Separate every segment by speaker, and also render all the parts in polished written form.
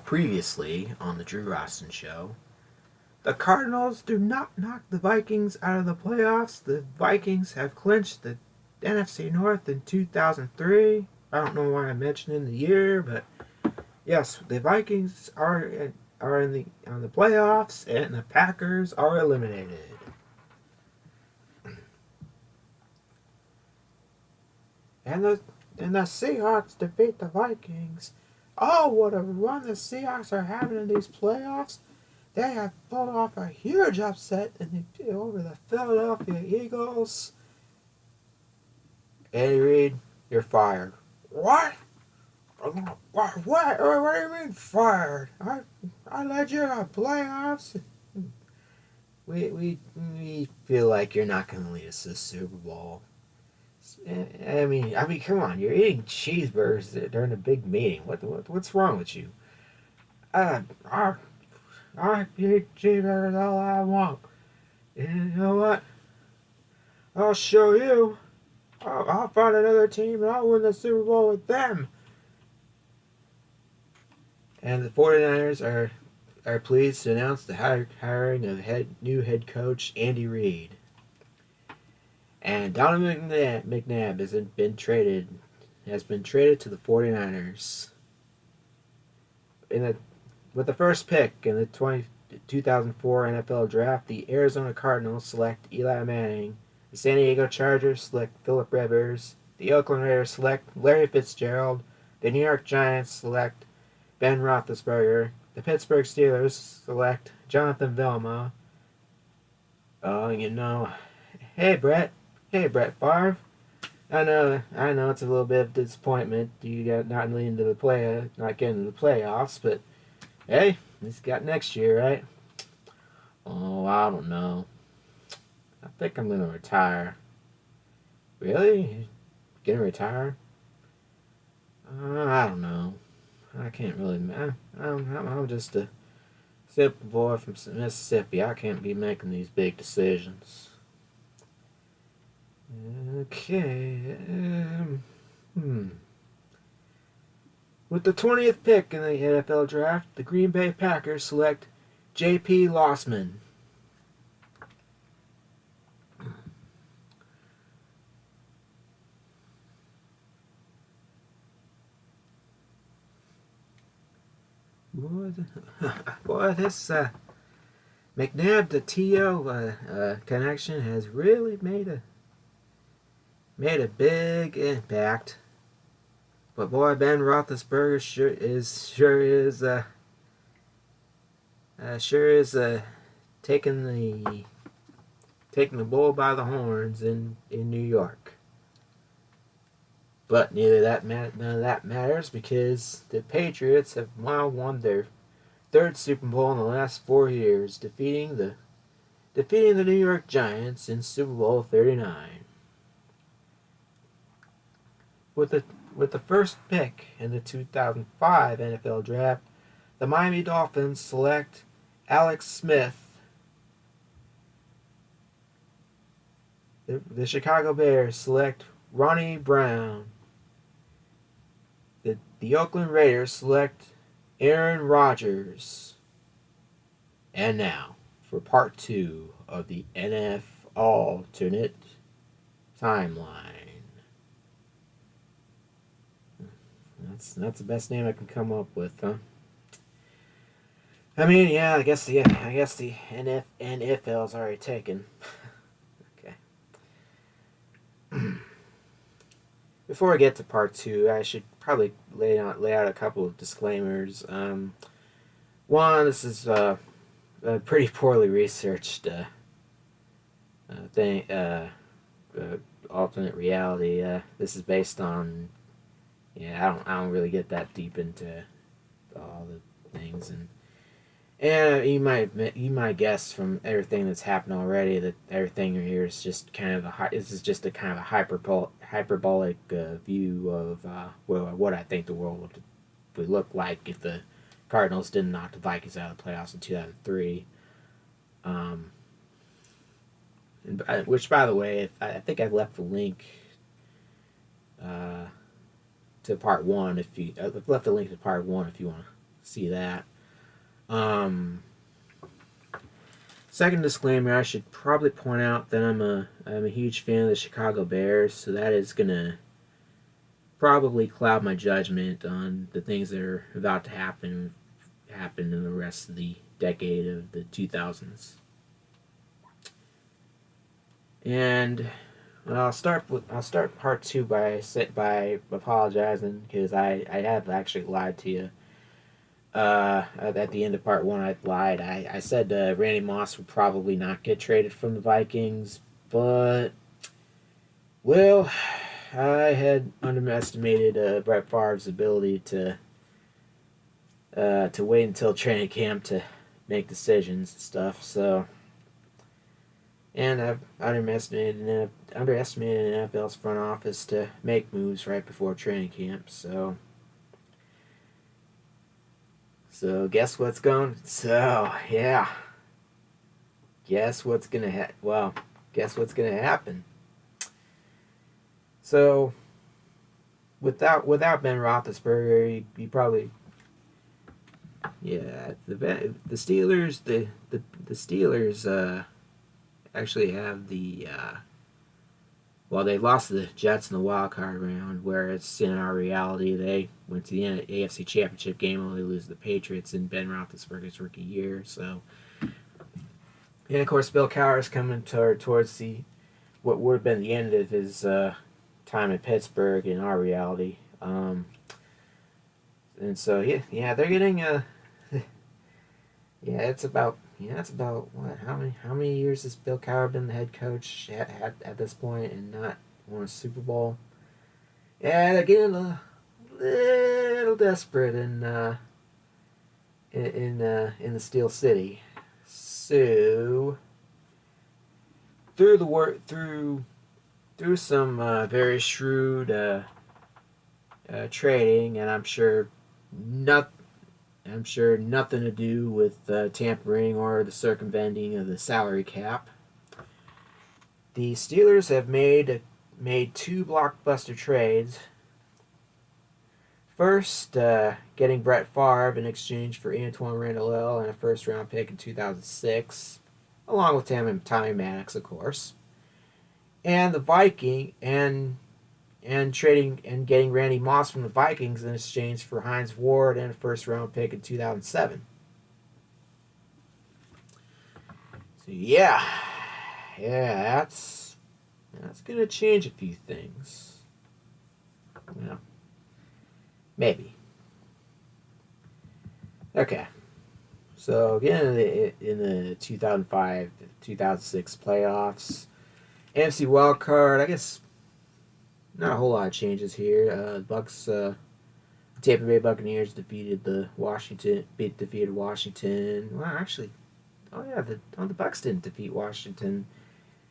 Speaker 1: Previously on the Drew Rosten show, the Cardinals do not knock the Vikings out of the playoffs. The Vikings have clinched the NFC North in 2003. I don't know why I'm mentioning the year, but yes, the Vikings are in the on the playoffs, and the Packers are eliminated. And the Seahawks defeat the Vikings. Oh, what a run the Seahawks are having in these playoffs. They have pulled off a huge upset over the Philadelphia Eagles. Andy Reid, you're fired. What? What? What do you mean fired? I led you to playoffs. We feel like you're not going to lead us to the Super Bowl. I mean, come on! You're eating cheeseburgers during a big meeting. What's wrong with you? I eat cheeseburgers all I want. And you know what? I'll show you. I'll find another team and I'll win the Super Bowl with them. And the 49ers are pleased to announce the hiring of new head coach Andy Reid. And Donovan McNabb has been traded to the 49ers. With the first pick in the 2004 NFL Draft, the Arizona Cardinals select Eli Manning. The San Diego Chargers select Phillip Rivers. The Oakland Raiders select Larry Fitzgerald. The New York Giants select Ben Roethlisberger. The Pittsburgh Steelers select Jonathan Vilma. Hey Brett Favre. I know it's a little bit of disappointment. You got not getting to the playoffs, but hey, it's got next year, right? Oh, I don't know. I think I'm gonna retire. Really? Gonna retire? I don't know. I can't really. I'm just a simple boy from Mississippi. I can't be making these big decisions. Okay. With the 20th pick in the NFL Draft, the Green Bay Packers select J.P. Lossman. Boy, this McNabb to T.O. Connection has really made a big impact. But boy, Ben Roethlisberger sure is taking the bull by the horns in New York. But none of that matters, because the Patriots have now won their third Super Bowl in the last 4 years, defeating the New York Giants in Super Bowl 39. With the first pick in the 2005 NFL Draft, the Miami Dolphins select Alex Smith. The Chicago Bears select Ronnie Brown. The Oakland Raiders select Aaron Rodgers. And now, for part 2 of the NF alternate timeline. That's the best name I can come up with, huh? I mean, yeah, I guess the NFL's already taken. Okay. Before I get to part 2, I should probably lay out a couple of disclaimers. One, this is a pretty poorly researched alternate reality. This is based on. Yeah, I don't really get that deep into all the things, and you might guess from everything that's happened already that everything here is just kind of a kind of a hyperbolic view of what I think the world would look like if the Cardinals didn't knock the Vikings out of the playoffs in 2003. Which, by the way, I think I left the link. To part 1 I've left a link to part 1 if you want to see that. Um, Second disclaimer: I should probably point out that I'm a huge fan of the Chicago Bears, so that is gonna probably cloud my judgment on the things that are about to happen in the rest of the decade of the 2000s. And well, I'll start part two by apologizing because I have actually lied to you. At the end of part one, I lied. I said Randy Moss would probably not get traded from the Vikings, but well, I had underestimated Brett Favre's ability to wait until training camp to make decisions and stuff. So, and I've underestimated NFL's front office to make moves right before training camp. So guess what's going? So yeah, guess what's gonna guess what's gonna happen. So without Ben Roethlisberger, you probably the Steelers the Steelers actually have they lost to the Jets in the wild card round, where it's in our reality they went to the AFC Championship game only to lose to the Patriots in Ben Roethlisberger's rookie year. So, and of course, Bill Cowher's coming towards what would have been the end of his time in Pittsburgh in our reality. And so they're getting it's about what? How many years has Bill Cowher been the head coach at this point and not won a Super Bowl? Yeah, they're getting a little desperate in the Steel City. So through some very shrewd trading, and I'm sure nothing to do with tampering or the circumventing of the salary cap. The Steelers have made two blockbuster trades. First, getting Brett Favre in exchange for Antoine Randall and a first-round pick in 2006, along with Tommy Maddox, of course. And the Viking and trading and getting Randy Moss from the Vikings in exchange for Hines Ward and a first-round pick in 2007. So that's gonna change a few things. Well, maybe. Okay. So again, in the 2005-2006 playoffs, NFC wildcard, I guess. Not a whole lot of changes here. Tampa Bay Buccaneers defeated Washington. Well, actually, the Bucs didn't defeat Washington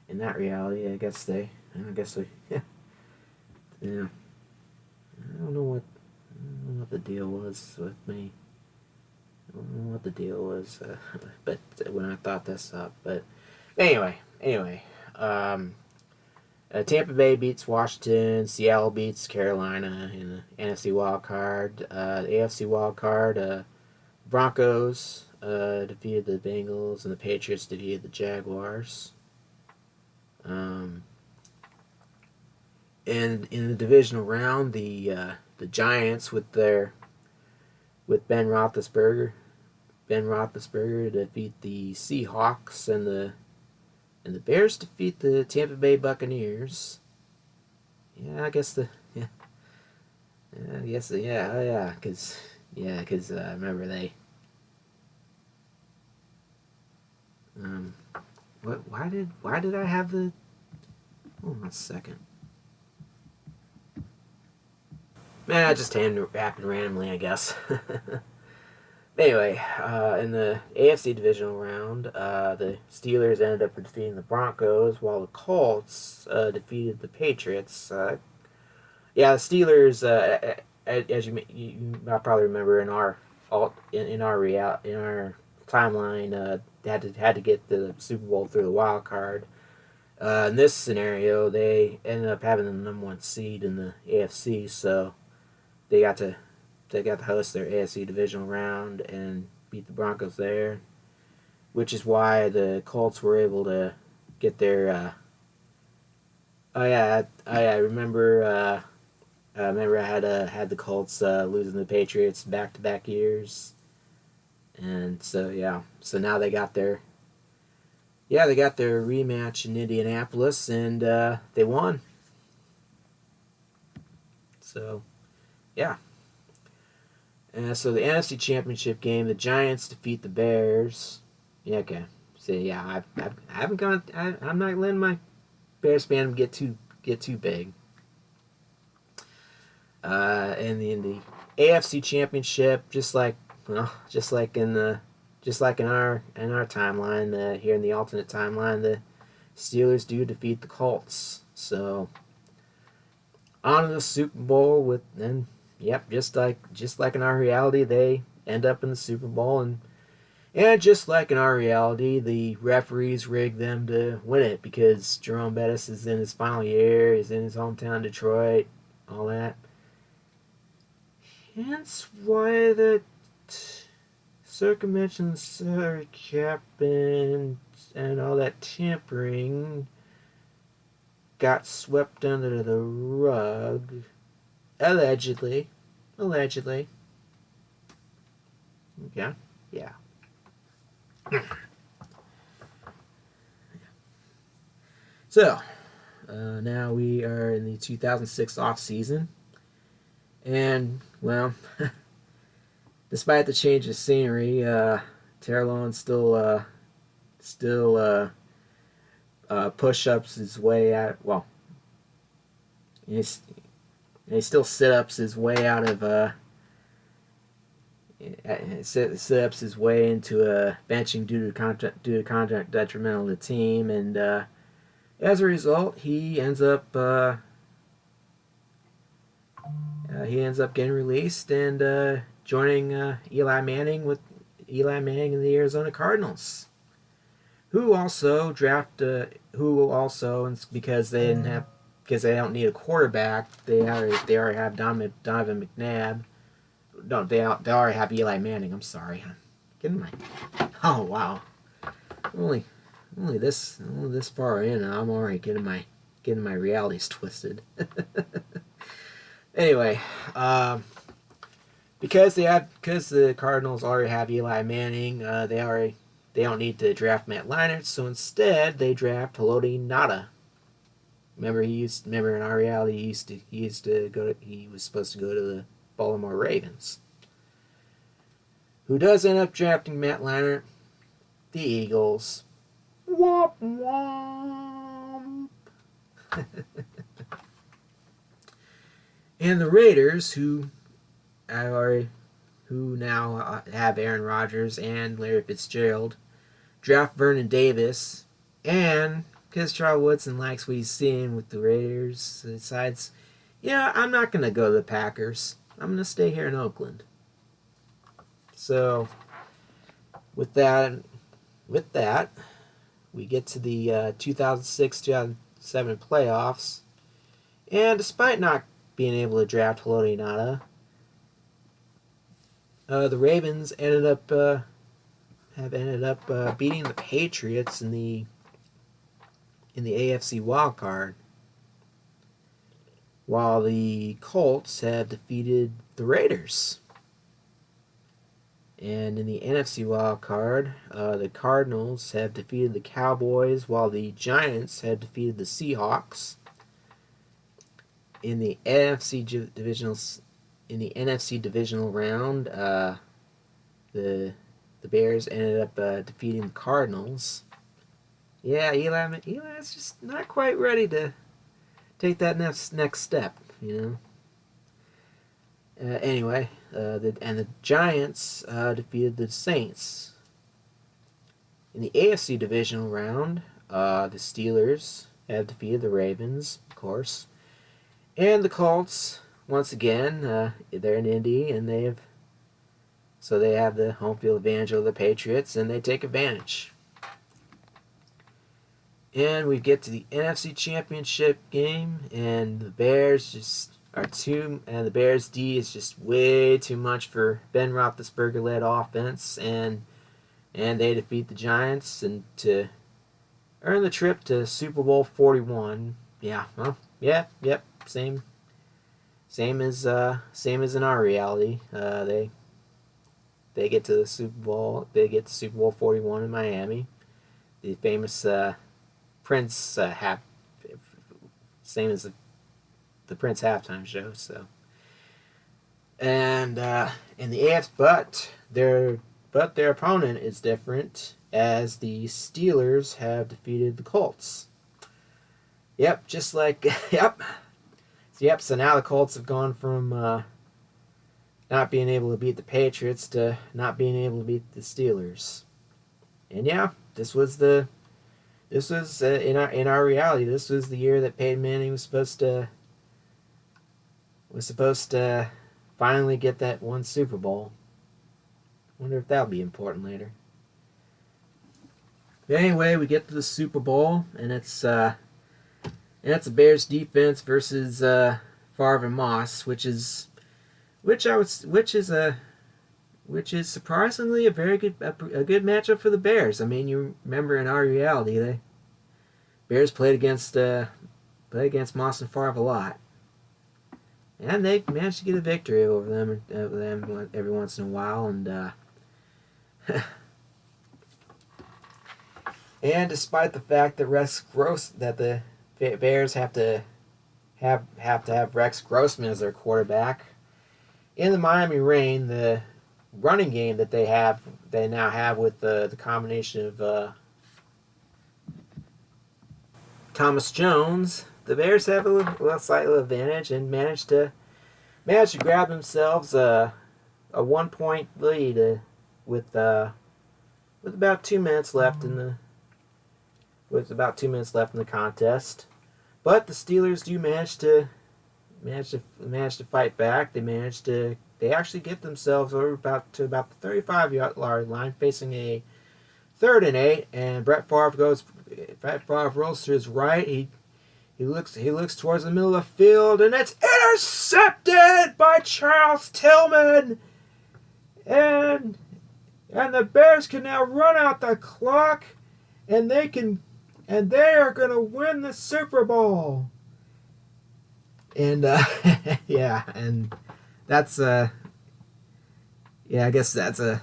Speaker 1: in that reality. I guess they, yeah. I don't know what the deal was with me. I don't know what the deal was, but when I thought this up, but anyway. Tampa Bay beats Washington. Seattle beats Carolina in the NFC wild card. The AFC wild card, Broncos defeated the Bengals, and the Patriots defeated the Jaguars. And in the divisional round, the Giants with Ben Roethlisberger defeat the Seahawks, and the Bears defeat the Tampa Bay Buccaneers. Because remember they. Why did I have the? Hold on a second. Man, it just happened randomly, I guess. Anyway, in the AFC divisional round, the Steelers ended up defeating the Broncos, while the Colts defeated the Patriots. The Steelers, as you might probably remember in our timeline, had to get the Super Bowl through the wild card. In this scenario, they ended up having the number one seed in the AFC, so they got to they got to host their AFC divisional round and beat the Broncos there, which is why the Colts were able to get their. I remember. Remember, I had the Colts losing the Patriots back-to-back years, and so now they got their rematch in Indianapolis, and they won. So, yeah. So the NFC Championship game, the Giants defeat the Bears. Yeah, okay. So yeah, I haven't gone. I'm not letting my Bears fan get too big. In the AFC Championship, just like in our timeline, here in the alternate timeline, the Steelers do defeat the Colts. So on to the Super Bowl just like in our reality, they end up in the Super Bowl, and just like in our reality, the referees rigged them to win it because Jerome Bettis is in his final year, he's in his hometown Detroit, all that. Hence why the circumvention cap and all that tampering got swept under the rug. Allegedly. Okay. Yeah. So, now we are in the 2006 off season. And, well, despite the change of scenery, Terrellone still push-ups his way out. Well, he still sit-ups his way out of sit-ups his way into benching due to contract detrimental to the team, and as a result, he ends up getting released and joining Eli Manning in the Arizona Cardinals, who also because they don't need a quarterback, they already have Donovan McNabb. No, they already have Eli Manning. I'm sorry, I'm getting my. Oh wow, only this far in, and I'm already getting my realities twisted. Anyway, because the Cardinals already have Eli Manning, they don't need to draft Matt Leinart, so instead they draft Haloti Ngata. Remember in our reality he was supposed to go to the Baltimore Ravens. Who does end up drafting Matt Leinart? The Eagles. Womp womp. And the Raiders, who now have Aaron Rodgers and Larry Fitzgerald, draft Vernon Davis, and because Charles Woodson likes what he's seeing with the Raiders, decides, I'm not going to go to the Packers. I'm going to stay here in Oakland. So, with that, we get to the 2006-2007 playoffs, and despite not being able to draft Haloti Ngata, the Ravens ended up beating the Patriots in the AFC wildcard, while the Colts have defeated the Raiders. And in the NFC wildcard, the Cardinals have defeated the Cowboys, while the Giants have defeated the Seahawks. In the NFC divisional round, the Bears ended up defeating the Cardinals. Yeah, Eli's just not quite ready to take that next step, Anyway, the Giants defeated the Saints. In the AFC divisional round, the Steelers have defeated the Ravens, of course. And the Colts, once again, they're in Indy, and they have the home field advantage of the Patriots, and they take advantage. And we get to the NFC Championship game, and the Bears just and the Bears D is just way too much for Ben Roethlisberger led offense, and they defeat the Giants and to earn the trip to Super Bowl 41. Yeah, well, yeah, yep, same as in our reality. They get to the Super Bowl. They get to Super Bowl 41 in Miami. The famous Prince same as the Prince halftime show. So, and in the AFC, but their opponent is different, as the Steelers have defeated the Colts. Yep, just like yep. So now the Colts have gone from not being able to beat the Patriots to not being able to beat the Steelers. And yeah, this was in our reality. This was the year that Peyton Manning was supposed to finally get that one Super Bowl. Wonder if that'll be important later. But anyway, we get to the Super Bowl, and it's a Bears defense versus Favre and Moss, which is surprisingly a very good matchup for the Bears. I mean, you remember in our reality, the Bears played against Moss and Favre a lot, and they managed to get a victory over them every once in a while. And and despite the fact that the Bears have to have Rex Grossman as their quarterback, in the Miami Rain, the running game that they now have with the combination of Thomas Jones, the Bears have a slight little advantage and managed to grab themselves a 1-point lead with about 2 minutes left in the contest. But the Steelers do manage to fight back. They actually get themselves over about the 35-yard line, facing a 3rd and 8, and Brett Favre rolls to his right. He looks towards the middle of the field, and it's intercepted by Charles Tillman, and the Bears can now run out the clock, and they are going to win the Super Bowl. And yeah, and that's I guess the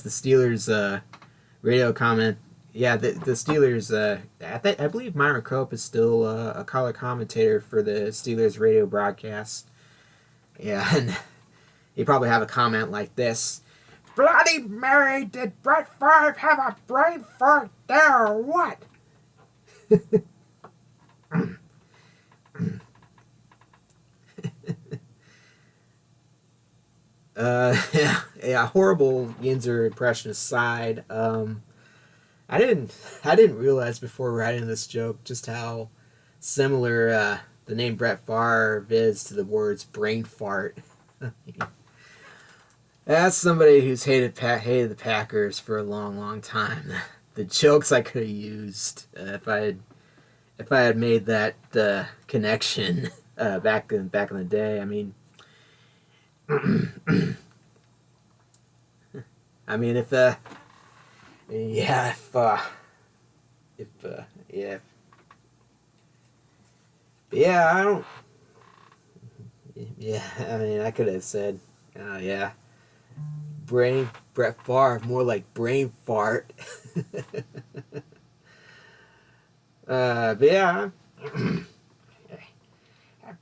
Speaker 1: Steelers radio comment. Yeah, the Steelers. I believe Myron Cope is still a color commentator for the Steelers radio broadcast. Yeah, and he probably have a comment like this: "Bloody Mary, did Brett Favre have a brain fart there or what?" Horrible Yinzer impression aside, I didn't realize before writing this joke just how similar the name Brett Favre is to the words brain fart. As somebody who's hated the Packers for a long time, the jokes I could have used if I had made that connection back in the day. I mean, I could have said, Brett Favre, more like brain fart. But yeah.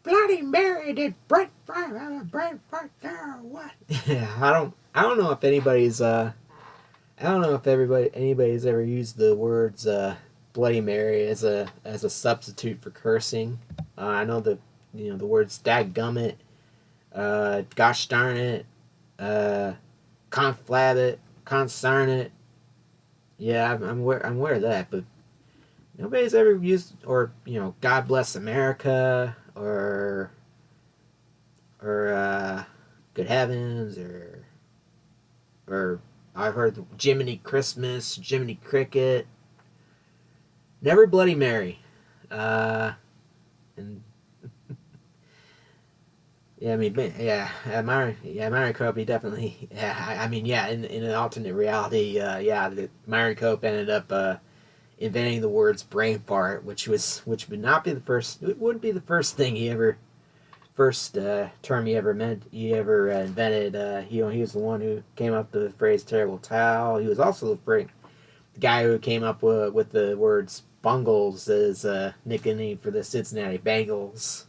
Speaker 1: Bloody Mary, did Brett Favre have a brain fart there or what? Yeah, I don't know if anybody's ever used the words Bloody Mary as a substitute for cursing. I know the words dadgummit, gosh darn it, conflab it, concern it. Yeah, I'm aware of that, but nobody's ever used, or God bless America, or good heavens, or I've heard Jiminy Christmas, Jiminy Cricket. Never Bloody Mary. And Yeah, I mean, Myron Cope, he definitely, yeah, I mean, yeah, in an alternate reality, Myron Cope ended up inventing the words brain fart, which would not be the first, it wouldn't be the first thing first term he ever invented. He was the one who came up with the phrase terrible towel. He was also the guy who came up with the words bungles as a nickname for the Cincinnati Bengals.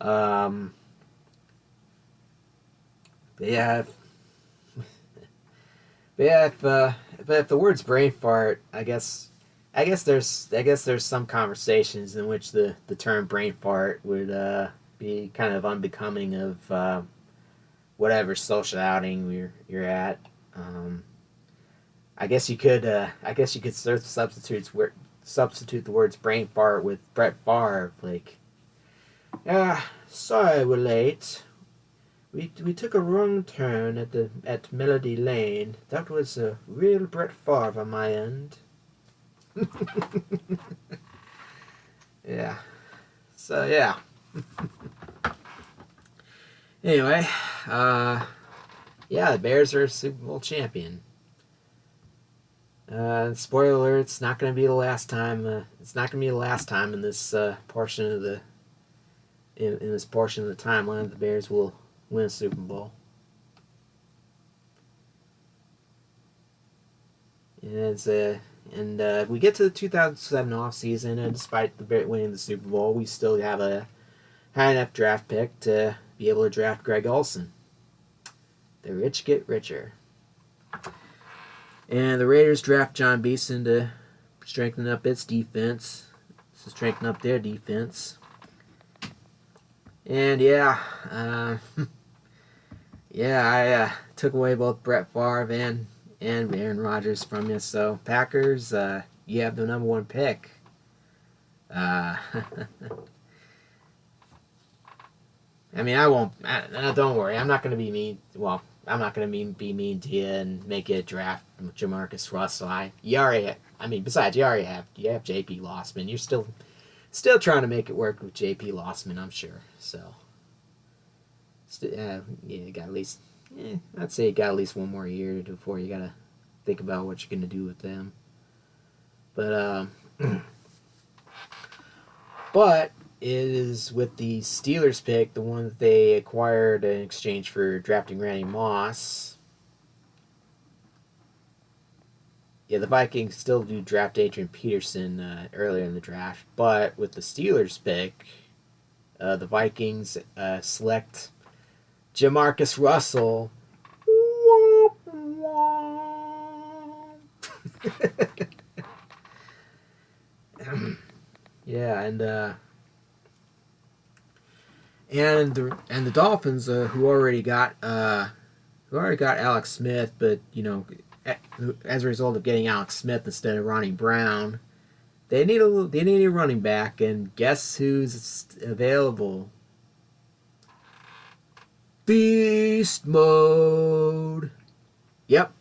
Speaker 1: Um, but yeah, but if the words brain fart, I guess there's some conversations in which the term brain fart would be kind of unbecoming of whatever social outing you're at. Um, I guess you could substitute the words brain fart with Brett Favre. Like, sorry we're late. We took a wrong turn at Melody Lane. That was a real Brett Favre on my end. Yeah. So yeah. Anyway, yeah, the Bears are Super Bowl champion. Spoiler alert: it's not going to be the last time. It's not going to be the last time in this portion of the in this portion of the timeline the Bears will win a Super Bowl. And we get to the 2007 offseason, and despite the Bears winning the Super Bowl, we still have a high enough draft pick to be able to draft Greg Olsen. The rich get richer. And the Raiders draft John Beeson to strengthen up its defense, to strengthen up their defense. And yeah, I took away both Brett Favre and Aaron Rodgers from you. So Packers, you have the number one pick. I mean, I won't. Don't worry. I'm not going to be mean. Well, I'm not going to be mean to you and make you draft Jamarcus Russell. Besides, you have J.P. Lossman. You're still trying to make it work with J.P. Lossman, I'm sure. So, you got at least. I'd say you got at least one more year before you got to think about what you're going to do with them. But but it is with the Steelers pick, the one that they acquired in exchange for drafting Randy Moss. Yeah, the Vikings still do draft Adrian Peterson earlier in the draft, but with the Steelers pick, the Vikings select Jamarcus Russell. Yeah, and the Dolphins, who already got Alex Smith, but as a result of getting Alex Smith instead of Ronnie Brown, they need a running back, and guess who's available? Beast mode. Yep,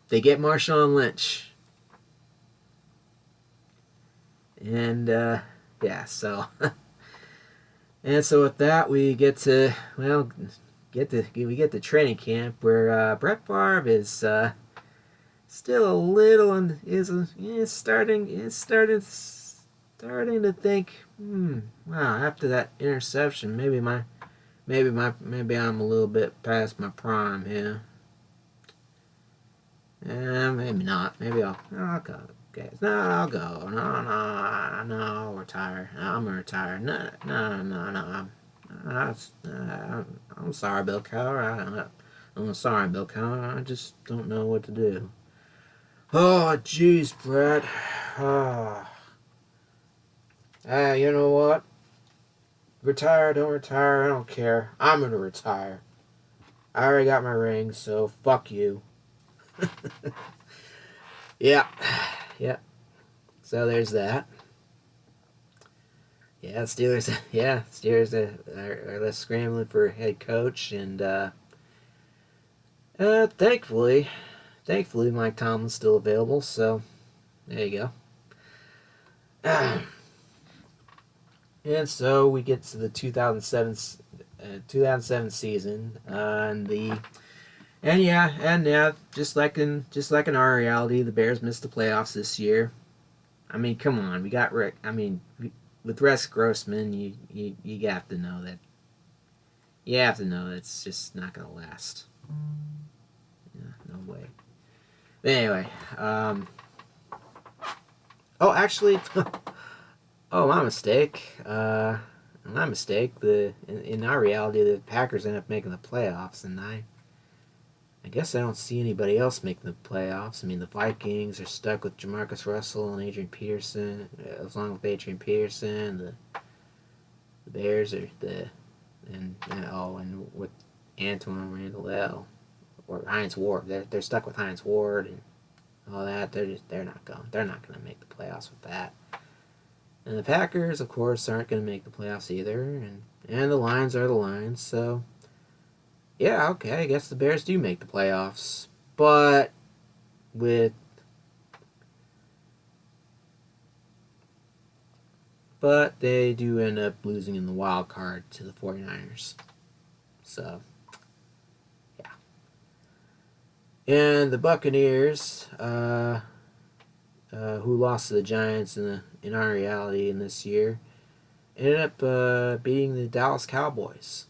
Speaker 1: they get Marshawn Lynch, and so. And so with that, we get to training camp where Brett Favre is still a little and is starting to think, wow, after that interception, maybe I'm a little bit past my prime here. Maybe not. Maybe I'll go. Okay. No, I'll go. No, I'll retire. I'm gonna retire. No. I'm sorry, Bill Cowher. I'm sorry, Bill Cowher. I just don't know what to do. Oh, jeez, Brett. You know what? Retire, don't retire, I don't care. I'm gonna retire. I already got my ring, so fuck you. Yeah. Yep. So there's that. Yeah, Steelers are scrambling for a head coach, and thankfully Mike Tomlin's still available. So there you go. And so we get to the 2007 2007 season, and just like in our reality, the Bears missed the playoffs this year. I mean, come on, we got Rick. I mean, with Rex Grossman, you have to know that. You have to know it's just not gonna last. Yeah, no way. But anyway, oh, actually, oh, my mistake. My mistake. In our reality, the Packers end up making the playoffs, and I guess I don't see anybody else making the playoffs. I mean, the Vikings are stuck with Jamarcus Russell and Adrian Peterson. Along with Adrian Peterson, the Bears are and with Antoine Randall or Hines Ward. They're stuck with Hines Ward and all that. They're not going to make the playoffs with that. And the Packers, of course, aren't going to make the playoffs either. And the Lions are the Lions. So, yeah, okay, I guess the Bears do make the playoffs. But they do end up losing in the wild card to the 49ers. So, yeah. And the Buccaneers, who lost to the Giants in our reality in this year, ended up beating the Dallas Cowboys,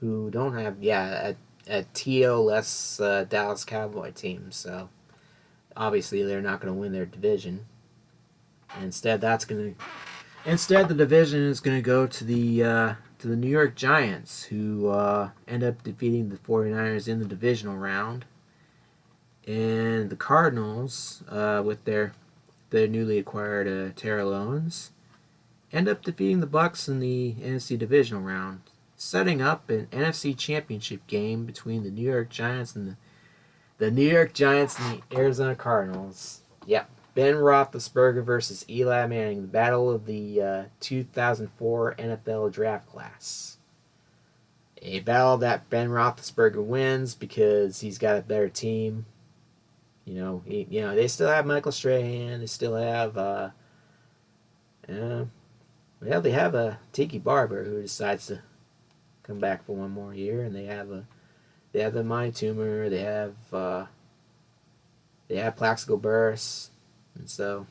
Speaker 1: who don't have a TO-less Dallas Cowboy team. So obviously they're not going to win their division. Instead, the division is going to go to the New York Giants, who end up defeating the 49ers in the divisional round. And the Cardinals, with their newly acquired Terrell Owens, end up defeating the Bucs in the NFC divisional round, setting up an NFC championship game between the New York Giants and the Arizona Cardinals. Yep. Ben Roethlisberger versus Eli Manning, the battle of the 2004 NFL draft class. A battle that Ben Roethlisberger wins because he's got a better team. They still have Michael Strahan. They still have, they have a Tiki Barber who decides to come back for one more year, and they have the Mind Tumor. They have Plaxico Burress. And so,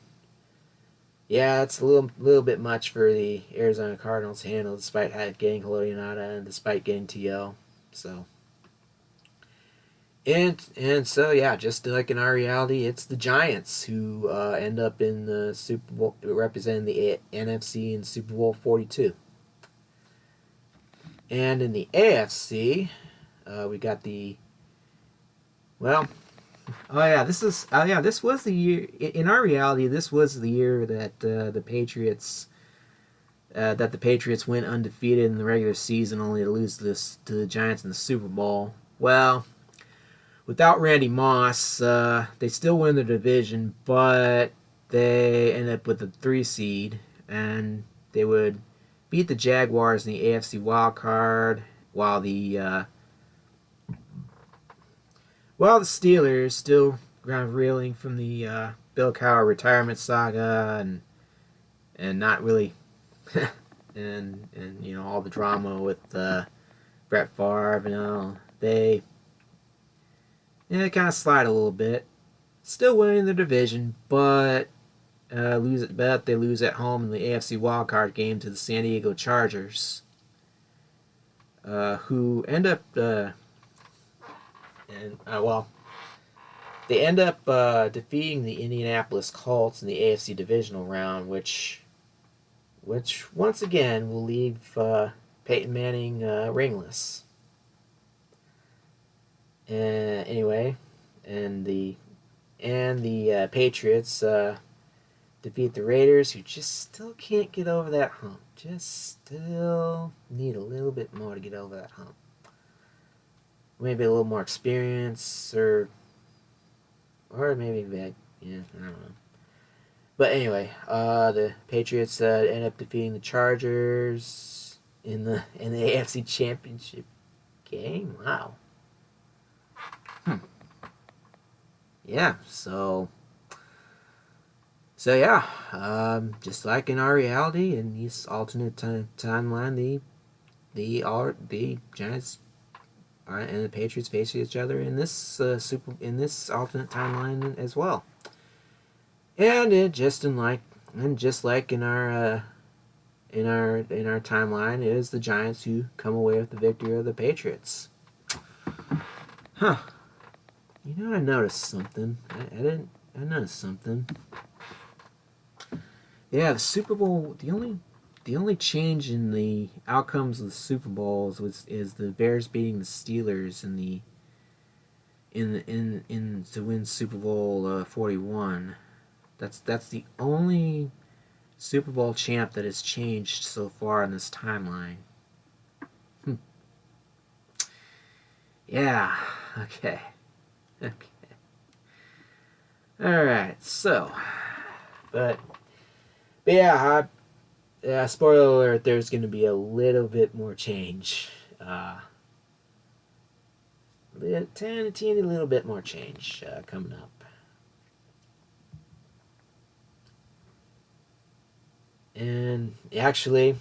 Speaker 1: yeah, it's a little bit much for the Arizona Cardinals to handle, despite getting Haloti Ngata and despite getting T.O. So, and so, yeah, just like in our reality, it's the Giants who end up in the Super Bowl, representing the NFC in Super Bowl 42. And in the AFC, we got this was the year in our reality. This was the year that the Patriots went undefeated in the regular season, only to lose to the Giants in the Super Bowl. Well, without Randy Moss, they still win the division, but they end up with a 3 seed, and they would beat the Jaguars in the AFC wild card, while the Steelers, still kind of reeling from the Bill Cowher retirement saga and not really and all the drama with Brett Favre and all, they kind of slide a little bit. Still winning the division, but they lose at home in the AFC wildcard game to the San Diego Chargers, who end up they end up defeating the Indianapolis Colts in the AFC divisional round, which once again will leave Peyton Manning ringless. Anyway, and the Patriots defeat the Raiders, who just still can't get over that hump. Just still need a little bit more to get over that hump. Maybe a little more experience, or maybe I don't know. But anyway, the Patriots end up defeating the Chargers in the AFC Championship game. Wow. Yeah. So yeah, just like in our reality, in this alternate timeline, the Giants and the Patriots face each other in this in this alternate timeline as well. And just like in our timeline, it is the Giants who come away with the victory of the Patriots. Huh. I noticed something. I noticed something. Yeah, the Super Bowl. The only change in the outcomes of the Super Bowls is the Bears beating the Steelers to win Super Bowl 41. That's the only Super Bowl champ that has changed so far in this timeline. Yeah. Okay. All right. So, but yeah, spoiler alert, there's going to be a little bit more change. Teeny little bit more change coming up. And actually,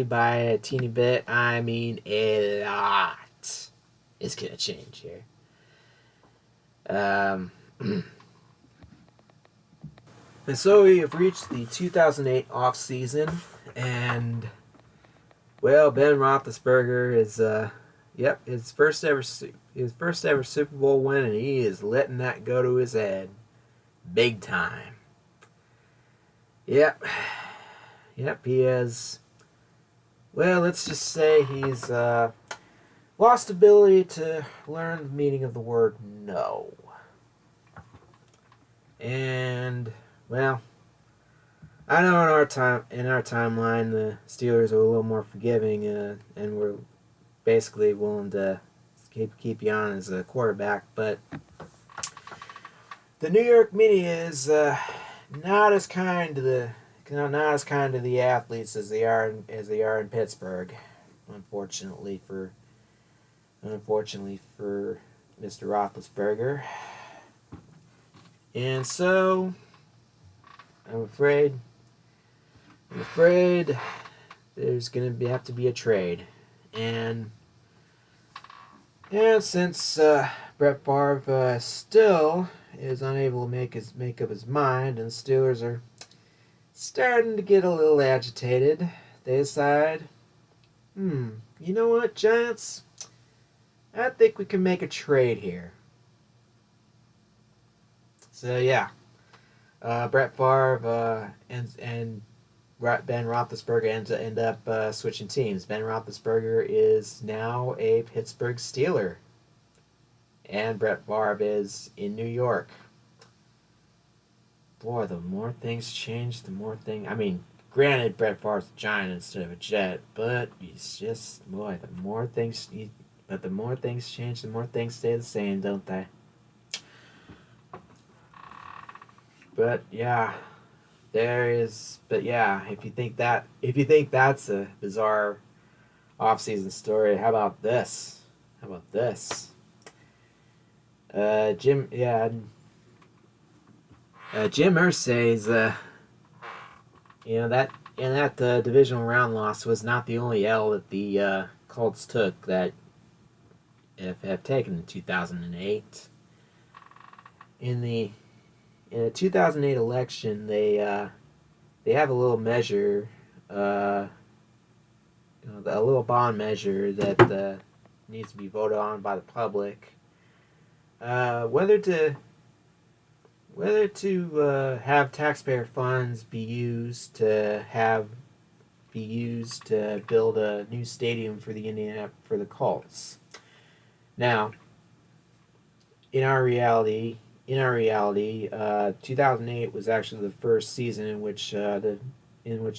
Speaker 1: by a teeny bit, I mean a lot is going to change here. And so we have reached the 2008 off season, and well, Ben Roethlisberger is his first ever Super Bowl win, and he is letting that go to his head, big time. Yep, he has. Well, let's just say he's lost ability to learn the meaning of the word no, and. Well, I know in our timeline, the Steelers are a little more forgiving, and we're basically willing to keep you on as a quarterback. But the New York media is not as kind to the athletes as they are in Pittsburgh. Unfortunately for Mr. Roethlisberger, and so. I'm afraid there's going to have to be a trade. And since Brett Favre still is unable to make up his mind, and the Steelers are starting to get a little agitated, they decide, you know what, Giants? I think we can make a trade here. So yeah. Brett Favre and Ben Roethlisberger end up switching teams. Ben Roethlisberger is now a Pittsburgh Steeler, and Brett Favre is in New York. Boy, the more things change, I mean, granted, Brett Favre's a Giant instead of a Jet, but it's just, boy, the more things change, the more things stay the same, don't they? But yeah, if you think that's a bizarre off-season story, how about this? Jim Irsay's that divisional round loss was not the only L that the Colts took that have taken in 2008. In the 2008 election, they have a little measure, a little bond measure that needs to be voted on by the public. Whether to have taxpayer funds be used to build a new stadium for the Colts. Now, in our reality, 2008 was actually the first season in which the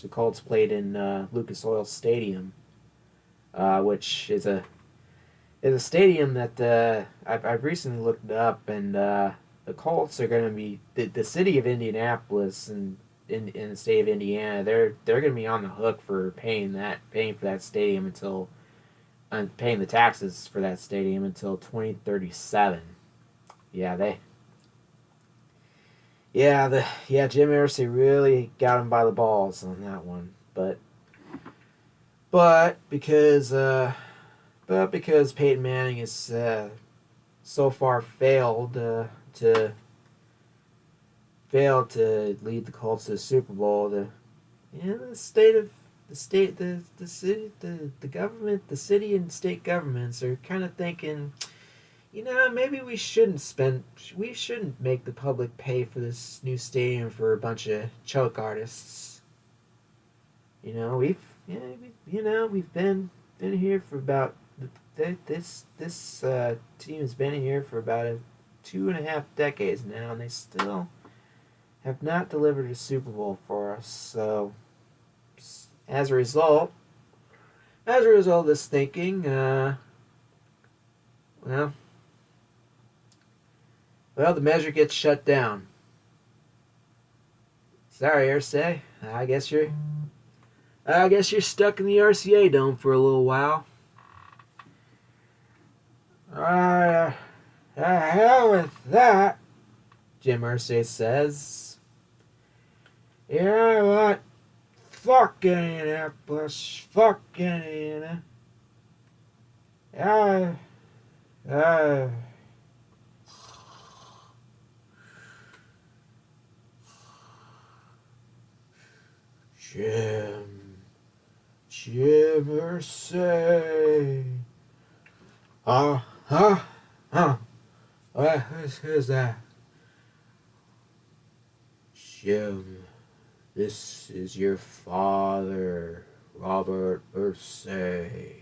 Speaker 1: Colts played in Lucas Oil Stadium, which is a stadium that I've recently looked up, and the Colts are going to be the city of Indianapolis and in the state of Indiana. They're going to be on the hook for paying for that stadium until paying the taxes for that stadium until 2037. Jim Irsay really got him by the balls on that one. But But because Peyton Manning is so far to lead the Colts to the Super Bowl, the city, the government, the city and state governments are kind of thinking, maybe we shouldn't make the public pay for this new stadium for a bunch of choke artists. We've been here for about this team has been here for about 2.5 decades now, and they still have not delivered a Super Bowl for us. So, as a result of this thinking, well, the measure gets shut down. Sorry, Irsay. I guess you're stuck in the RCA dome for a little while. The hell with that, Jim Irsay says. You know what? Fuck Indianapolis. Fuck Indiana. Jim Irsay. Who's that? Jim, this is your father, Robert Irsay.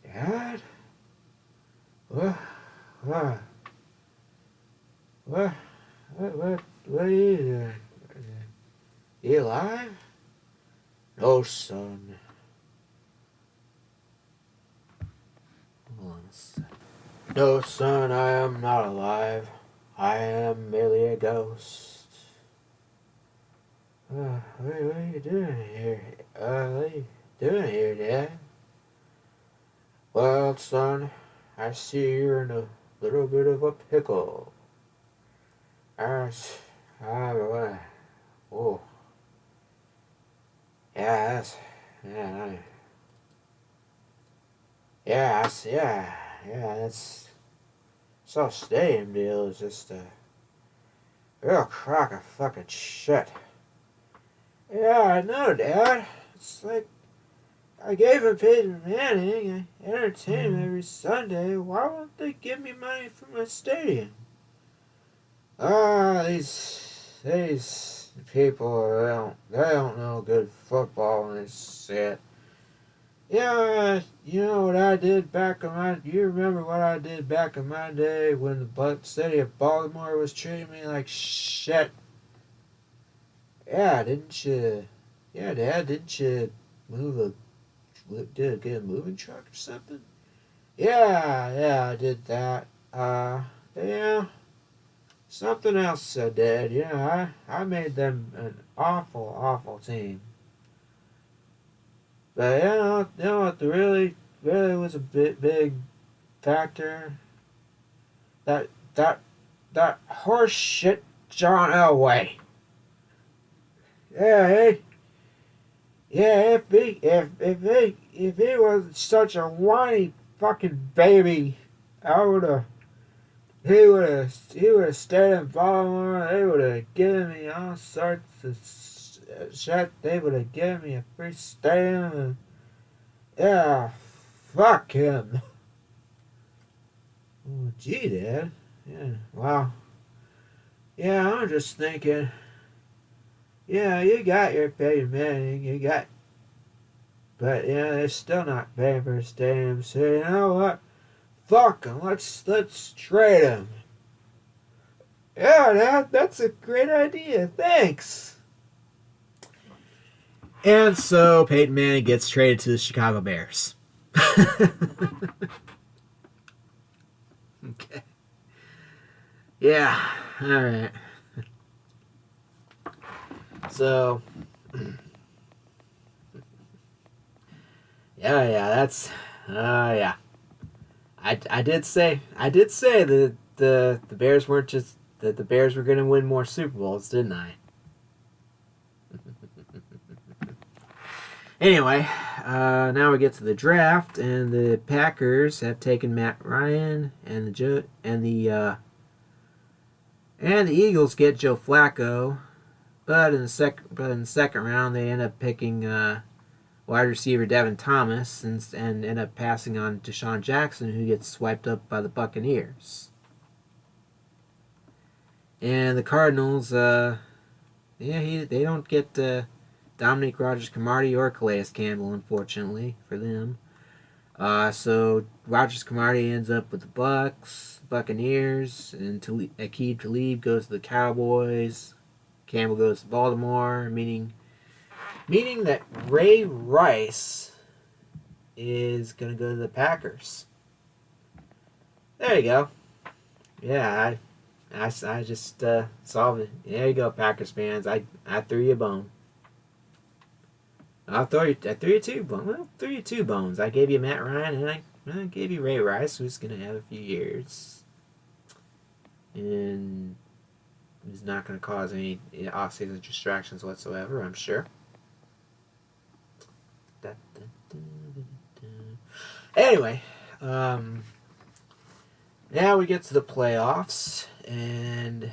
Speaker 1: Dad? What are you doing? You alive? No, son. Hold on a second. No, son, I am not alive. I am merely a ghost. What are you doing here? What are you doing here, Dad? Well, son, I see you're in a little bit of a pickle. Oh. Yeah, that's so stadium deal is just a real crock of fucking shit. Yeah, I know, Dad. It's like I gave him Peyton Manning. I entertain him every Sunday. Why won't they give me money for my stadium? These people, they don't know good football and they say it. Yeah, you know what I did you remember what I did back in my day when the city of Baltimore was treating me like shit? Yeah, didn't you? Yeah, Dad, didn't you get a moving truck or something? Yeah, I did that. Yeah, something else I did. I made them an awful team. But you know what the really was a big factor? That horse shit John Elway. Yeah, if he wasn't such a whiny fucking baby, he would have stayed in Baltimore. They would have given me all sorts of shit. They would have given me a free stadium. And yeah, fuck him. Oh, gee, Dad. Yeah, wow. Yeah, I'm just thinking. Yeah, you got your Peyton Manning, but they're still not paying for a stadium. So you know what? Fuck him. Let's trade him. Yeah, Dad, that's a great idea. Thanks. And so Peyton Manning gets traded to the Chicago Bears. Okay. Yeah. All right. So, that's, yeah. I did say that the Bears weren't just, that the Bears were going to win more Super Bowls, didn't I? Anyway, now we get to the draft, and the Packers have taken Matt Ryan, and the Eagles get Joe Flacco, but in the second round they end up picking wide receiver Devin Thomas and end up passing on Deshaun Jackson, who gets swiped up by the Buccaneers. And the Cardinals, they don't get Dominique Rodgers-Cromartie or Calais Campbell, unfortunately for them. So Rodgers-Cromartie ends up with the Buccaneers, and Aqib Talib goes to the Cowboys. Campbell goes to Baltimore, meaning that Ray Rice is going to go to the Packers. There you go. Yeah, I just solved it. There you go, Packers fans. I threw you a bone. I threw you two bones. Well, threw you two bones. I gave you Matt Ryan, and I gave you Ray Rice, who's going to have a few years. And he's not going to cause any off-season distractions whatsoever, I'm sure. Anyway, now we get to the playoffs, and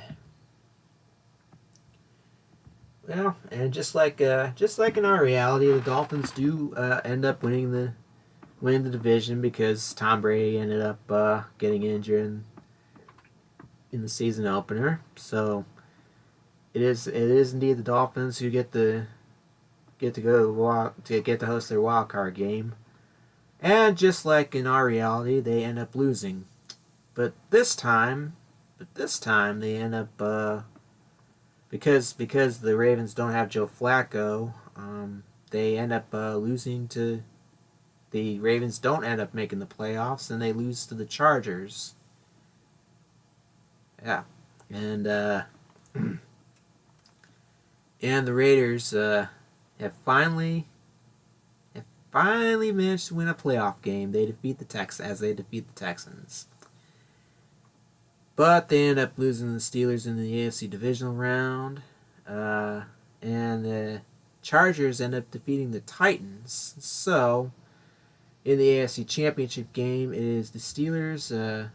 Speaker 1: just like in our reality, the Dolphins do end up winning the division because Tom Brady ended up getting injured in the season opener. So it is indeed the Dolphins who get to host their wild card game. And just like in our reality, they end up losing. But this time they end up because the Ravens don't have Joe Flacco, they end up losing to the Ravens. Don't end up making the playoffs, and they lose to the Chargers. Yeah, and and the Raiders have finally managed to win a playoff game. They defeat the Texans. But they end up losing the Steelers in the AFC divisional round. And the Chargers end up defeating the Titans. So, in the AFC Championship game, it is the Steelers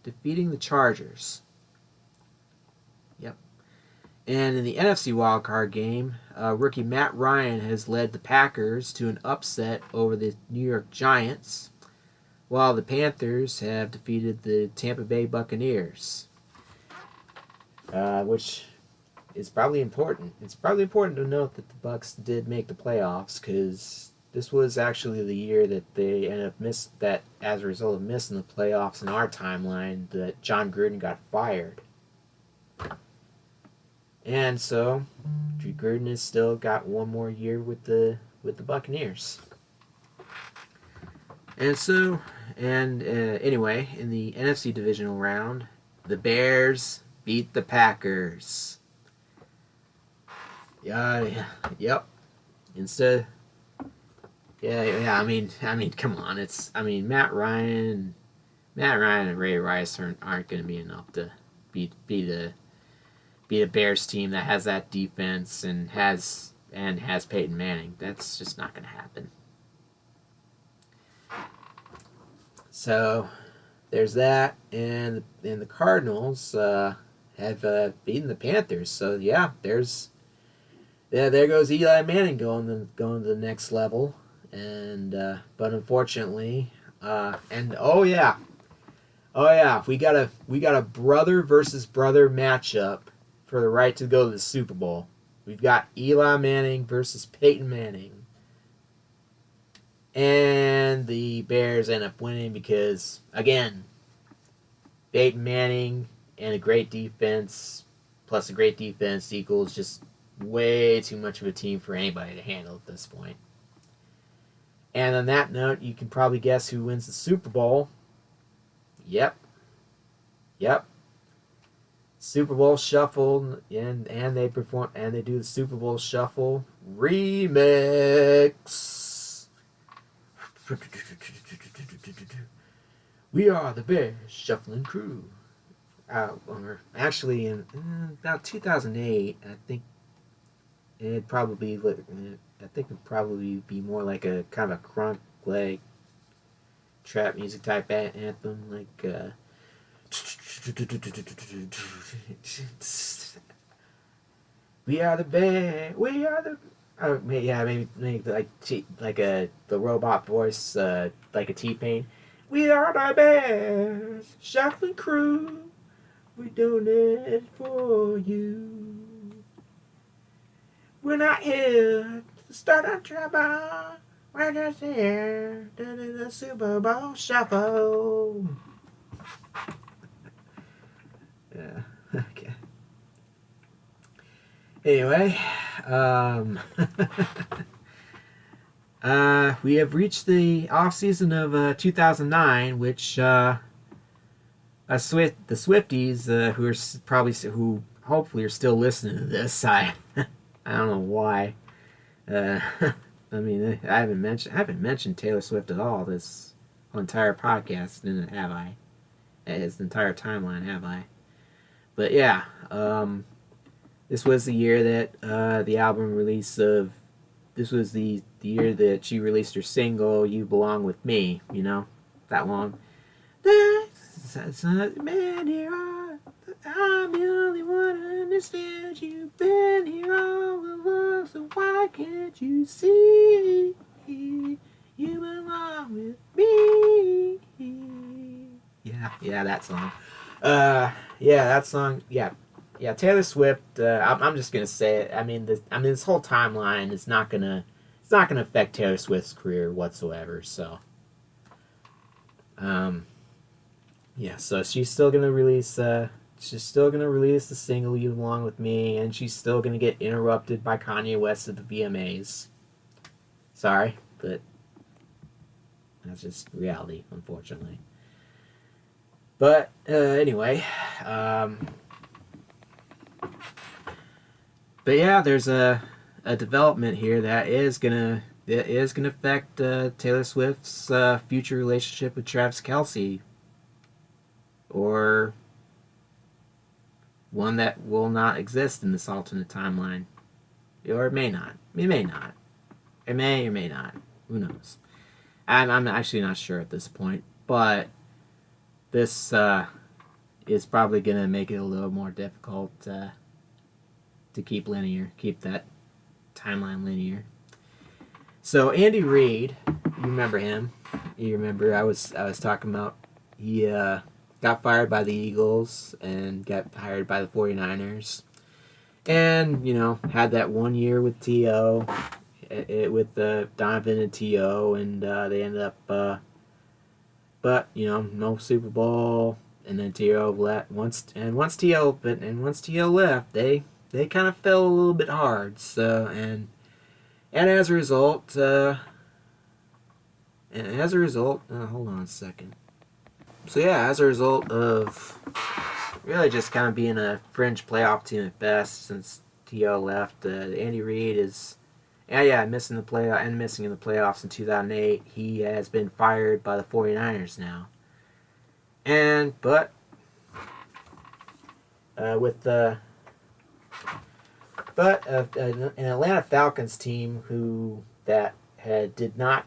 Speaker 1: defeating the Chargers. Yep. And in the NFC wildcard game, rookie Matt Ryan has led the Packers to an upset over the New York Giants, while the Panthers have defeated the Tampa Bay Buccaneers, which is probably important. It's probably important to note that the Bucs did make the playoffs, because this was actually the year that they ended up that as a result of missing the playoffs in our timeline, that John Gruden got fired. And so, Gruden has still got one more year with the Buccaneers. And so, anyway, in the NFC divisional round, the Bears beat the Packers. Yep. Instead, I mean, come on. Matt Ryan and Ray Rice aren't going to be enough to beat a Bears team that has that defense and has Peyton Manning. That's just not going to happen. So there's that, and the Cardinals have beaten the Panthers. So there goes Eli Manning going to the next level, and but unfortunately, we got a brother versus brother matchup for the right to go to the Super Bowl. We've got Eli Manning versus Peyton Manning. And the Bears end up winning because, again, Peyton Manning and a great defense, plus a great defense equals just way too much of a team for anybody to handle at this point. And on that note, you can probably guess who wins the Super Bowl. Yep. Super Bowl Shuffle, and they do the Super Bowl Shuffle remix. We are the Bears Shuffling Crew. Actually, in about 2008, I think it'd probably I think it'd probably be more like a kind of a crunk like trap music type anthem, like we are the band, we are the. Oh, yeah, maybe like the robot voice, like a T-Pain. We are the bears, shuffling crew. We're doing it for you. We're not here to start a trouble. We're just here to do the Super Bowl shuffle. Yeah. Okay. Anyway, we have reached the off season of 2009, which the Swifties, who hopefully are still listening to this. I don't know why. I mean, I haven't mentioned Taylor Swift at all this entire podcast, have I? His entire timeline, have I? But yeah, this was the year that the album release of. This was the year that she released her single "You Belong with Me." You know, that one. Man, here I'm the only one who understands. You've been here all along, so why can't you see? You belong with me. Yeah, that song. Yeah, that song. Yeah. Taylor Swift. I'm just gonna say it. I mean, this whole timeline is not gonna affect Taylor Swift's career whatsoever. So, yeah. So she's still gonna release. She's still gonna release the single "You Belong with Me," and she's still gonna get interrupted by Kanye West at the VMAs. Sorry, but that's just reality, unfortunately. But anyway, but yeah, there's a development here that is gonna affect Taylor Swift's future relationship with Travis Kelce, or one that will not exist in this alternate timeline, or it may not. It may not. It may or may not. Who knows? I'm actually not sure at this point, but this is probably gonna make it a little more difficult to keep that timeline linear. So Andy Reid, you remember him? You remember I was talking about he got fired by the Eagles and got hired by the 49ers, and had that 1 year with T.O. With Donovan and T.O. and they ended up, but no Super Bowl, and then T.O. left once T.O. left, they kind of fell a little bit hard. So and as a result, hold on a second. So yeah, as a result of really just kind of being a fringe playoff team at best since T.O. left, Andy Reid is missing in the playoffs in 2008. He has been fired by the 49ers now. But an Atlanta Falcons team did not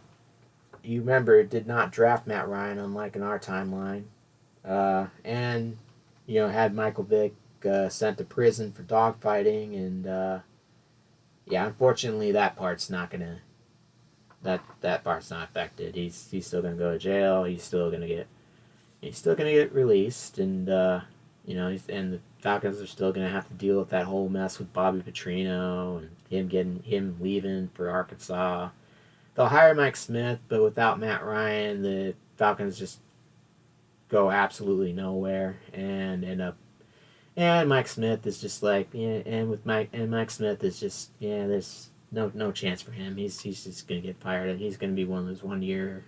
Speaker 1: draft Matt Ryan, unlike in our timeline, and had Michael Vick sent to prison for dogfighting, and unfortunately that part's not affected. He's still gonna go to jail. He's still gonna get released, and and the Falcons are still gonna have to deal with that whole mess with Bobby Petrino and him leaving for Arkansas. They'll hire Mike Smith, but without Matt Ryan, the Falcons just go absolutely nowhere and Mike Smith is just like, Mike Smith is just, there's no chance for him. He's just gonna get fired, and he's gonna be one of those 1 year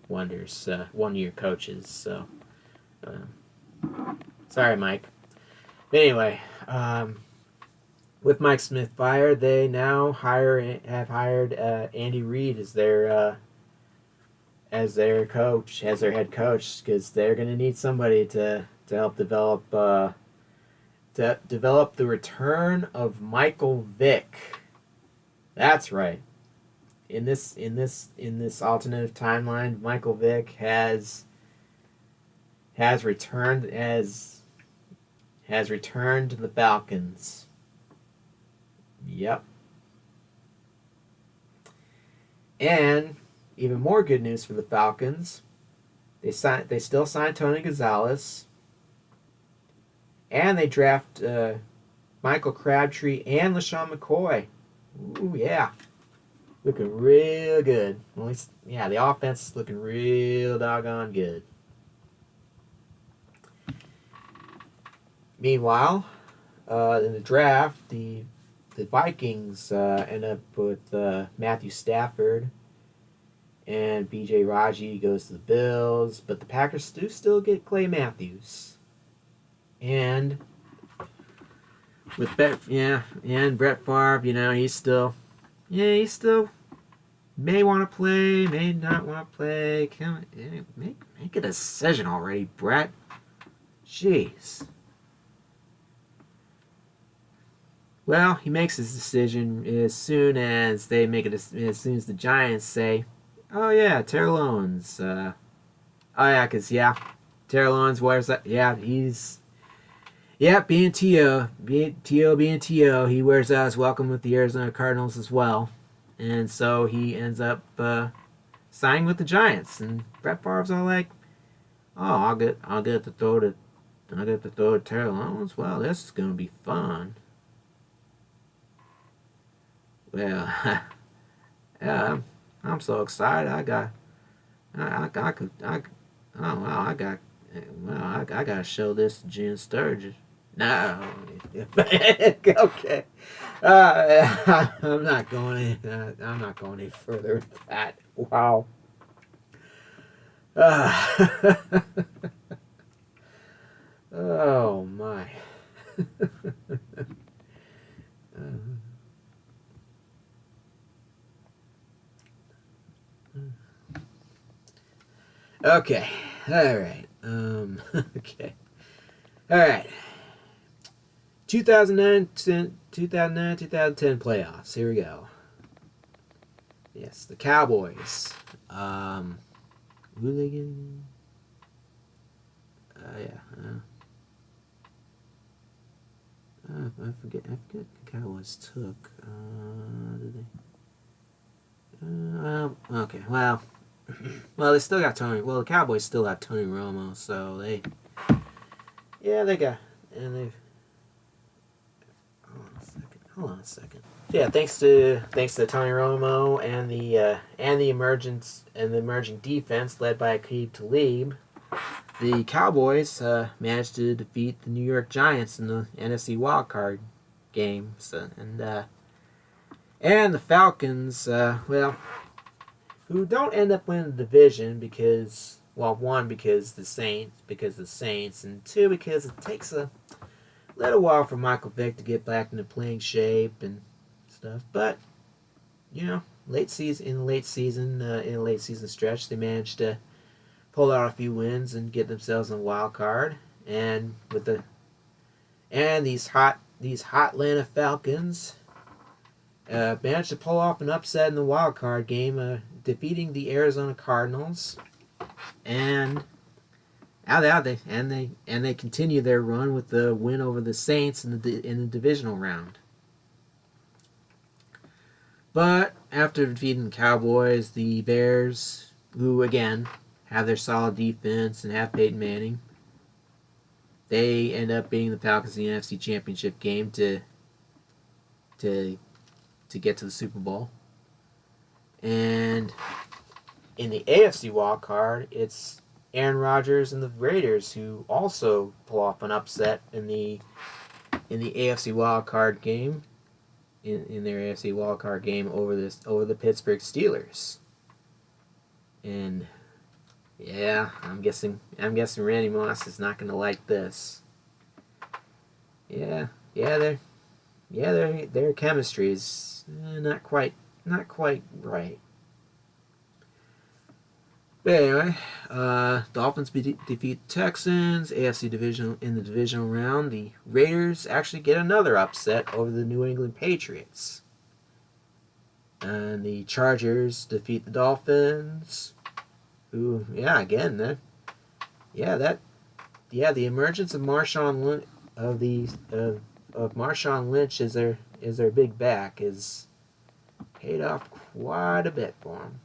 Speaker 1: wonders, 1 year coaches. So, sorry, Mike. But anyway, with Mike Smith fired, they now have hired Andy Reid as their head coach, because they're going to need somebody to help develop developed the return of Michael Vick. That's right. In this alternative timeline, Michael Vick has returned to the Falcons. Yep. And even more good news for the Falcons. They still signed Tony Gonzalez. And they draft Michael Crabtree and LaShawn McCoy. Ooh, yeah. Looking real good. At least, yeah, the offense is looking real doggone good. Meanwhile, in the draft, the Vikings end up with Matthew Stafford, and B.J. Raji goes to the Bills, but the Packers do still get Clay Matthews. And with and Brett Favre, he's still may want to play, may not want to play. Make a decision already, Brett. Jeez. Well, he makes his decision as soon as they make it. As soon as the Giants say, "Oh yeah, Terrell Owens." Oh yeah, Terrell Owens wears that. Yeah, being T.O. being T.O. He wears out his welcome with the Arizona Cardinals as well, and so he ends up signing with the Giants. And Brett Favre's all like, "Oh, I'll get to throw to Terrell Owens. Well, this is gonna be fun." Well, yeah, I'm so excited. I gotta show this to Gene Sturgis. No, okay. I'm not going any further with that. Wow. Oh my. Okay. All right. Okay. All right. 2010 playoffs. Here we go. Yes, the Cowboys. Who they getting? I forget the Cowboys took. Did they? Okay. Well, they still got Tony. Well, the Cowboys still got Tony Romo, so they got, and they've. Hold on a second. Yeah, thanks to Tony Romo and the emerging defense led by Aqib Talib, the Cowboys managed to defeat the New York Giants in the NFC wildcard game. So, and the Falcons, who don't end up winning the division because the Saints, and two, because it takes a little while for Michael Vick to get back into playing shape and stuff. But in the late season stretch, they managed to pull out a few wins and get themselves in a wild card. And these hot Atlanta Falcons managed to pull off an upset in the wild card game, defeating the Arizona Cardinals, and they continue their run with the win over the Saints in the divisional round. But after defeating the Cowboys, the Bears, who again have their solid defense and have Peyton Manning, they end up beating the Falcons in the NFC Championship game to get to the Super Bowl. And in the AFC wild card, it's Aaron Rodgers and the Raiders who also pull off an upset in the AFC wild card game, in their AFC wild card game over the Pittsburgh Steelers. And yeah, I'm guessing Randy Moss is not going to like this. Their chemistry is not quite right. But anyway, Dolphins defeat the Texans. AFC division in the divisional round. The Raiders actually get another upset over the New England Patriots. And the Chargers defeat the Dolphins. Who, yeah, again, the emergence of Marshawn Lynch of Marshawn Lynch as their big back is paid off quite a bit for him.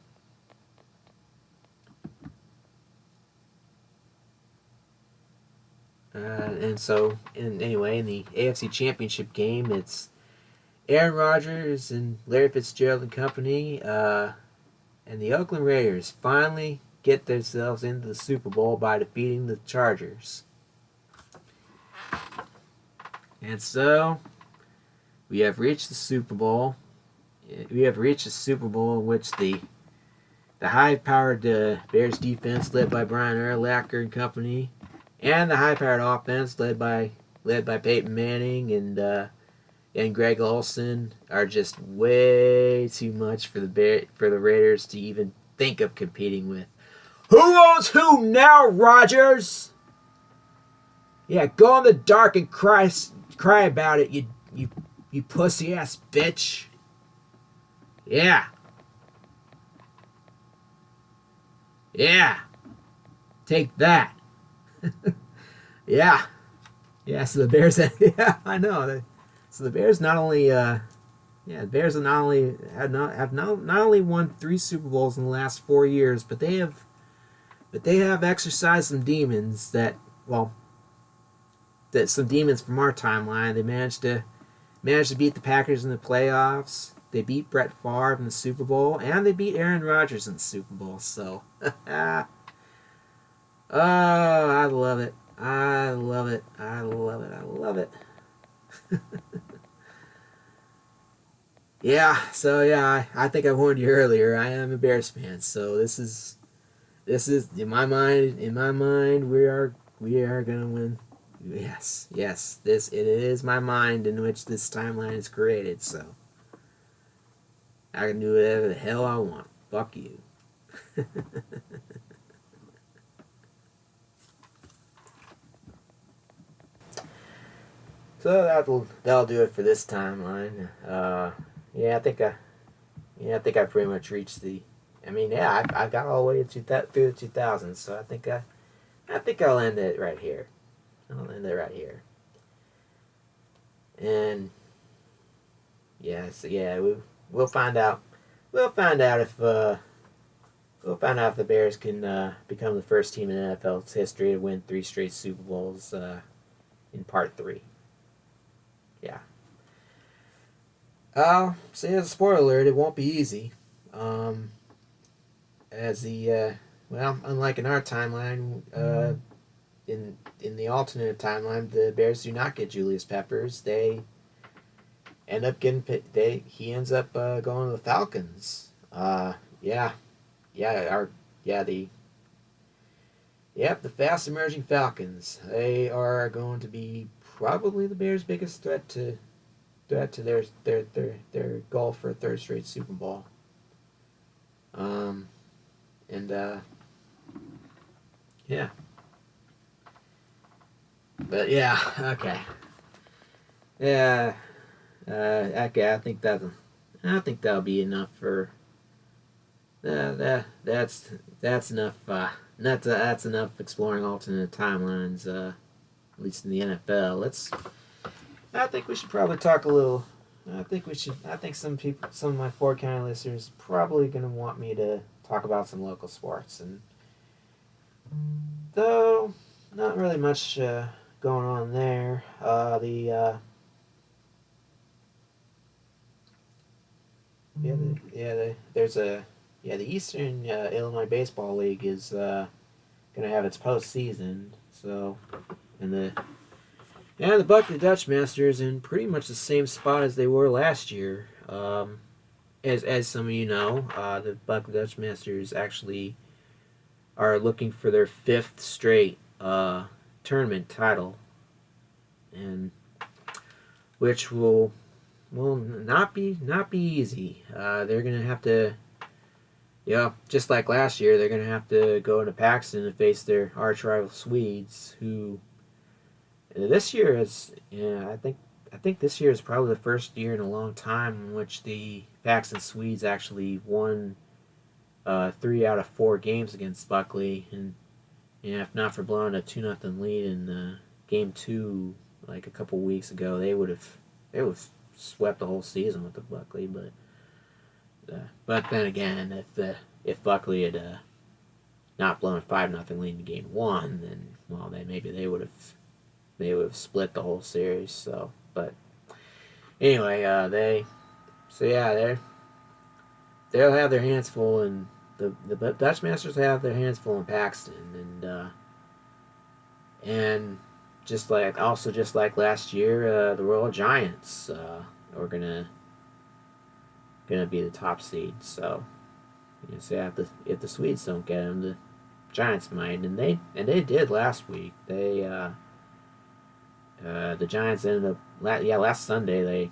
Speaker 1: Anyway, in the AFC Championship game, it's Aaron Rodgers and Larry Fitzgerald and company, and the Oakland Raiders finally get themselves into the Super Bowl by defeating the Chargers. And so, we have reached the Super Bowl. We have reached a Super Bowl in which the high-powered Bears defense, led by Brian Urlacher and company, and the high-powered offense, led by Peyton Manning and Greg Olsen, are just way too much for the Raiders to even think of competing with. Who owns who now, Rodgers? Yeah, go in the dark and cry about it, you pussy ass bitch. Yeah. Yeah. Take that. Yeah. Yeah, so the Bears yeah, I know. So the Bears not only the Bears have not only won 3 Super Bowls in the last 4 years, but they have exercised some demons that some demons from our timeline. They managed to beat the Packers in the playoffs. They beat Brett Favre in the Super Bowl, and they beat Aaron Rodgers in the Super Bowl. So, oh, I love it. I love it. I love it. I love it. Yeah. So yeah, I think I warned you earlier. I am a Bears fan. So this is in my mind. In my mind, we are gonna win. Yes. It is my mind in which this timeline is created. So. I can do whatever the hell I want. Fuck you. So that'll do it for this timeline. I think I pretty much reached the. I got all the way through the 2000s. So I think I'll end it right here. And we'll find out. We'll find out if the Bears can become the first team in NFL's history to win 3 straight Super Bowls in Part 3. Yeah. So as a spoiler alert, it won't be easy. Unlike in our timeline, in the alternate timeline, the Bears do not get Julius Peppers. They end up getting he ends up going to the Falcons. The fast emerging Falcons. They are going to be probably the Bears' biggest threat to their goal for a 3rd straight Super Bowl. But yeah, okay. Yeah. Okay, I think that'll be enough for. That's enough. That's enough exploring alternate timelines. At least in the NFL. I think we should probably talk a little. I think some of my 4 county listeners probably gonna want me to talk about some local sports, and though not really much going on there. The Eastern Illinois Baseball League is gonna have its postseason. So, and the Buckeye Dutch Masters in pretty much the same spot as they were last year. As some of you know, the Buckeye Dutch Masters actually are looking for their 5th straight tournament title, and which will not be easy. They're gonna have to Yeah, just like last year, they're gonna have to go into Paxton and face their arch rival Swedes, who this year is, yeah, I think this year is probably the first year in a long time in which the Paxton Swedes actually won 3 out of 4 games against Buckley, and yeah, if not for blowing a 2-0 lead in game two like a couple weeks ago, they would have swept the whole season with the Buckley. But then again, if Buckley had not blown a 5-0 lead in game one, then well, then maybe they would have split the whole series. So, but anyway, they'll have their hands full, and the Dutch Masters have their hands full in Paxton, and just like last year, the Royal Giants are gonna be the top seed. So yeah, if the Swedes don't get them, the Giants might, and they did last week. The Giants ended up last Sunday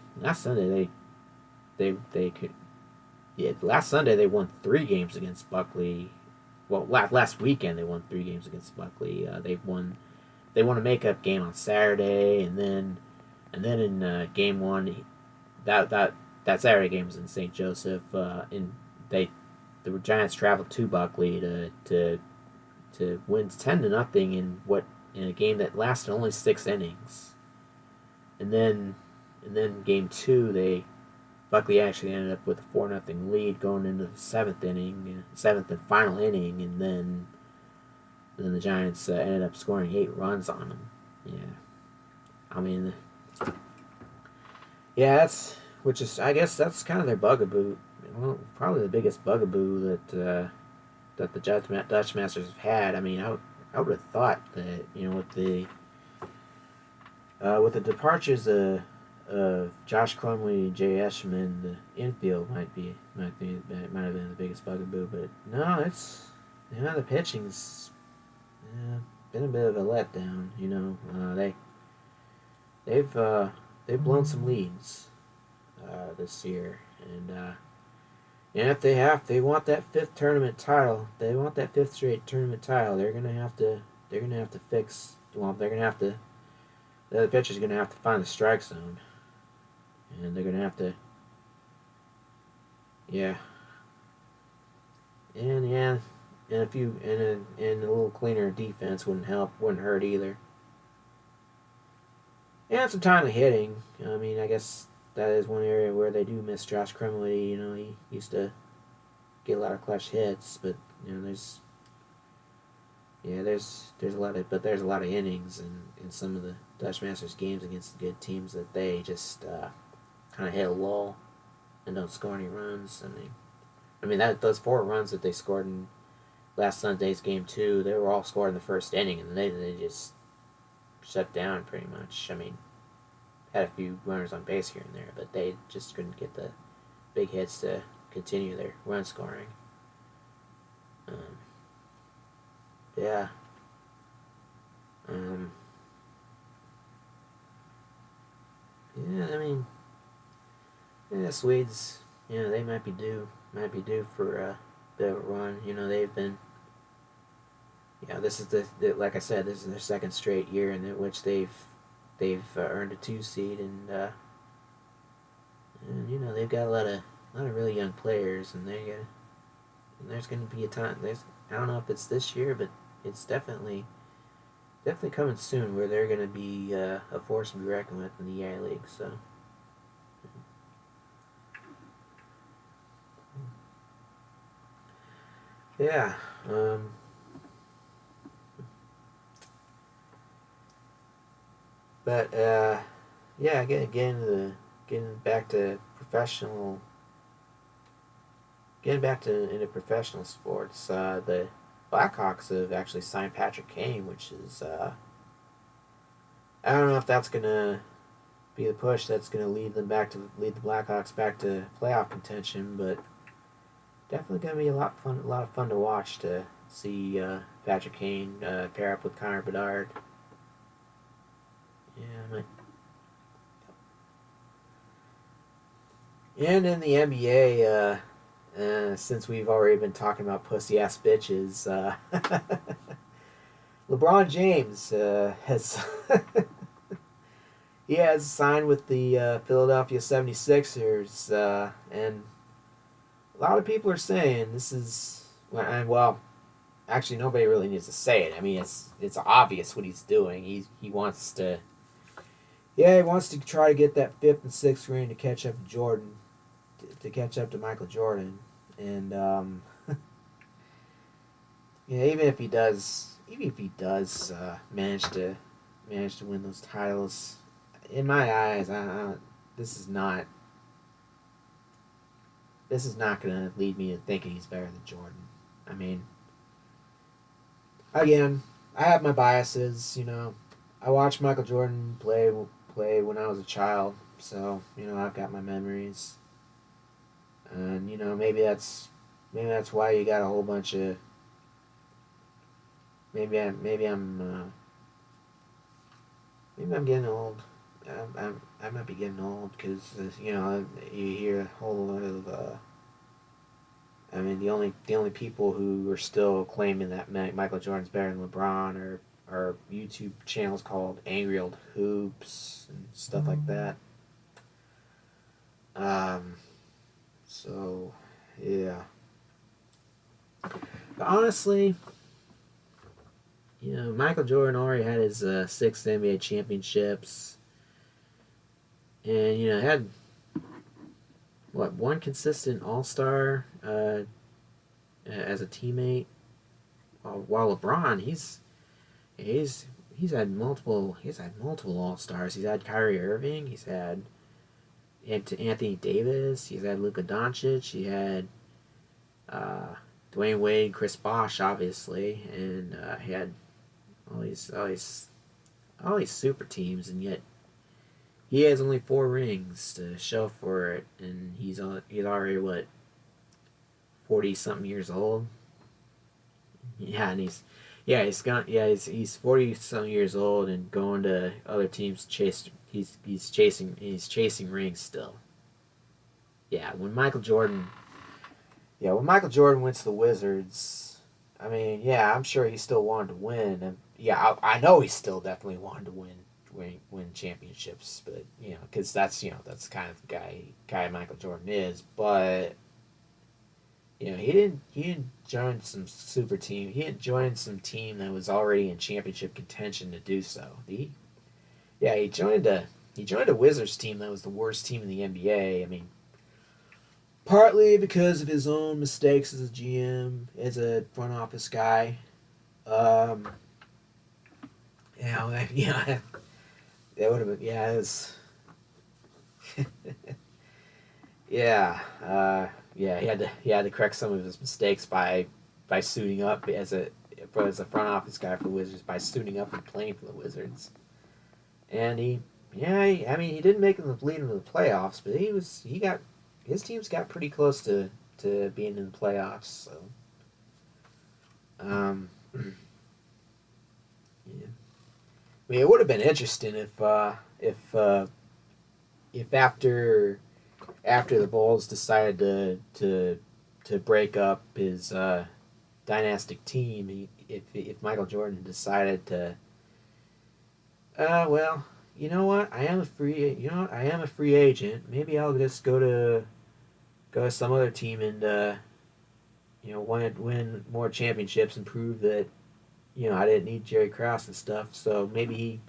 Speaker 1: they could last Sunday they won 3 games against Buckley. Well, last weekend they won 3 games against Buckley. They won a makeup game on Saturday, and then in game one, that Saturday game was in St. Joseph. The Giants traveled to Buckley to win 10-0 in a game that lasted only 6 innings, and then game two Buckley actually ended up with a 4-0 lead going into the seventh and final inning, and then the Giants ended up scoring 8 runs on them. Yeah, I mean, yeah, I guess that's kind of their bugaboo. Well, probably the biggest bugaboo that the Dutch Masters have had. I mean, I would have thought that with the departures of Josh Crumley and Jay Eschman, the infield might have been the biggest bugaboo. But no, the pitching's been a bit of a letdown. They've blown some leads this year, and if they want that fifth tournament title, they want that fifth straight tournament title. They're gonna have to fix. Well, the other pitcher's gonna have to find the strike zone, and they're gonna have to. Yeah. And a little cleaner defense wouldn't hurt either. And some timely hitting. I mean, I guess that is one area where they do miss Josh Crumley. He used to get a lot of clutch hits, but there's a lot of innings in some of the Dutch Masters games against the good teams that they just kind of hit a lull and don't score any runs. Those 4 runs that they scored in last Sunday's game two, they were all scored in the first inning, and they just shut down pretty much. Had a few runners on base here and there, but they just couldn't get the big hits to continue their run scoring. Yeah. Swedes, they might be due for a bit of a run. They've been, this is like I said, this is their second straight year in which they've earned a 2 seed, and they've got a lot of really young players, and there's going to be a time. I don't know if it's this year, but it's definitely coming soon where they're going to be a force to be reckoned with in the EA League. So. Yeah. But getting back to professional, into professional sports. The Blackhawks have actually signed Patrick Kane, which is I don't know if that's gonna be the push that's gonna lead the Blackhawks back to playoff contention, but definitely gonna be a lot of fun to watch to see Patrick Kane pair up with Connor Bedard. Yeah, and in the NBA, since we've already been talking about pussy ass bitches, LeBron James has he has signed with the Philadelphia 76ers, and a lot of people are saying this is well, actually nobody really needs to say it. I mean, it's obvious what he's doing. He wants to he wants to try to get that fifth and sixth ring to catch up to Jordan, to catch up to Michael Jordan, and yeah, even if he does manage to win those titles, in my eyes, this is not this is not going to lead me to thinking he's better than Jordan. I mean, again, I have my biases. I watched Michael Jordan play when I was a child, so I've got my memories, and maybe that's why you got a whole bunch of maybe I'm getting old. I might be getting old because you hear a whole lot of I mean the only people who are still claiming that Michael Jordan's better than LeBron are YouTube channels called Angry Old Hoops and stuff like that. So yeah, but honestly, Michael Jordan already had his sixth NBA championships, and had one consistent All Star as a teammate. While LeBron, he's had multiple All Stars. He's had Kyrie Irving. He's had Anthony Davis. He's had Luka Doncic. He had Dwayne Wade, Chris Bosh, obviously, and he had all these super teams, and yet he has only 4 rings to show for it, and he's already 40 something years old. Yeah, and he's 40 something years old and going to other teams he's chasing rings still. When Michael Jordan went to the Wizards, I mean, I'm sure he still wanted to win, and I know he still definitely wanted to win championships, but because that's kind of the guy Michael Jordan is, but he didn't join some super team. He didn't join some team that was already in championship contention to do so. He joined a Wizards team that was the worst team in the NBA. I mean, partly because of his own mistakes as a GM, as a front office guy. That would have been, it was, he had to correct some of his mistakes by suiting up as a front office guy for the Wizards, by suiting up and playing for the Wizards. And he didn't make them lead into the playoffs, but his teams got pretty close to being in the playoffs. So, yeah. I mean, it would have been interesting if after the Bulls decided to break up his dynastic team, if Michael Jordan decided to, well, you know what? I am a free agent. Maybe I'll just go to some other team and win more championships and prove that I didn't need Jerry Krause and stuff. So maybe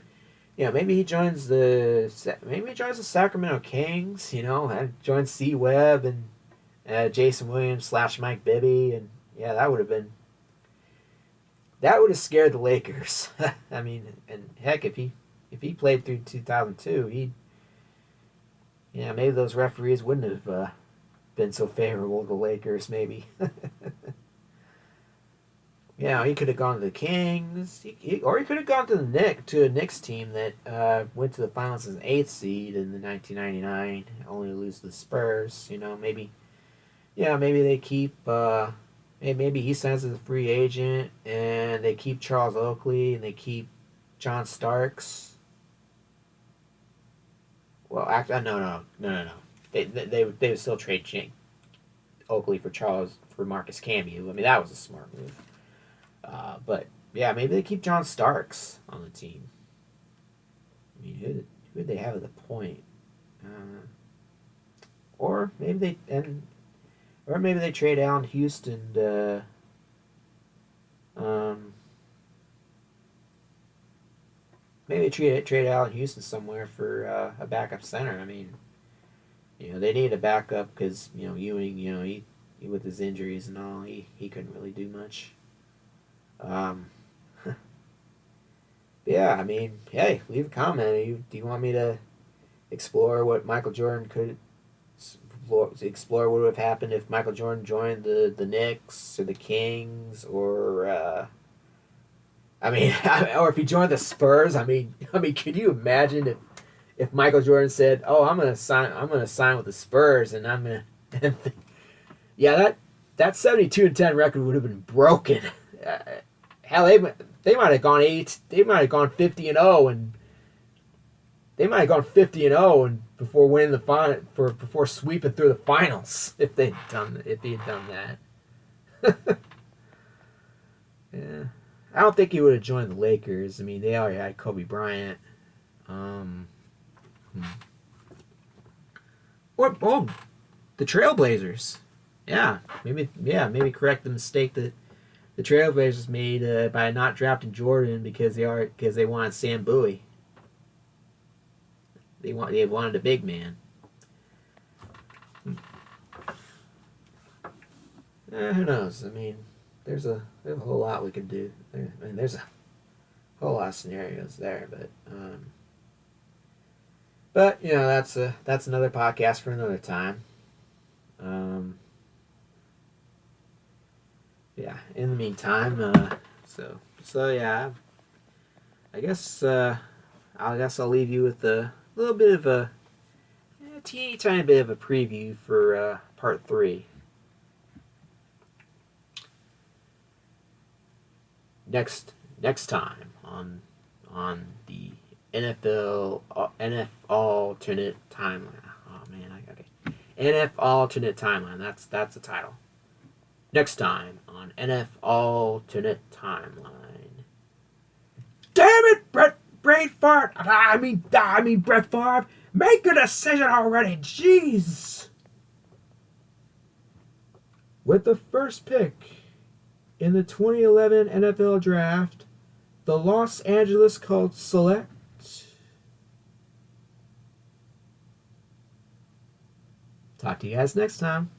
Speaker 1: he joins the Sacramento Kings. Joins C Webb and Jason Williams / Mike Bibby, and that would have scared the Lakers. I mean, and heck, if he played through 2002, maybe those referees wouldn't have been so favorable to the Lakers. Maybe. He could have gone to the Kings, or he could have gone to a Knicks team that went to the finals as an 8th seed in the 1999, only to lose to the Spurs. Maybe they keep. Maybe he signs as a free agent, and they keep Charles Oakley, and they keep John Starks. Well, no. They would still trade Oakley for Marcus Camby. I mean, that was a smart move. But yeah, maybe they keep John Starks on the team. I mean, who would they have at the point? Or maybe they trade Allen Houston to, maybe trade Allen Houston somewhere for a backup center. I mean, they need a backup because Ewing, he with his injuries and all, he couldn't really do much. Yeah, I mean, hey, leave a comment. Do you want me to explore what Michael Jordan could explore what would have happened if Michael Jordan joined the Knicks or the Kings or I mean, or if he joined the Spurs? I mean, could you imagine if Michael Jordan said, "Oh, I'm gonna sign with the Spurs," and I'm gonna, yeah, that 72-10 record would have been broken. Hell, they might have gone 50-0, and they might have gone 50-0 and before winning the final, before sweeping through the finals if he had done that. Yeah, I don't think he would have joined the Lakers. I mean, they already had Kobe Bryant. Or the Trailblazers. Yeah, maybe correct the mistake that the Trailblazers made by not drafting Jordan because they wanted Sam Bowie. They wanted a big man. Who knows? I mean, there's a whole lot we can do. There's a whole lot of scenarios there, but that's another podcast for another time. Yeah. In the meantime, so yeah, I guess I'll leave you with a little bit of a teeny tiny bit of a preview for part 3. Next time on the NFL alternate timeline. Oh man, okay. NF alternate timeline. That's the title. Next time on NF alternate timeline. Damn it, Brett Favre! I mean Brett Favre. Make a decision already. Jeez. With the first pick in the 2011 NFL Draft, the Los Angeles Colts select Talk to you guys next time.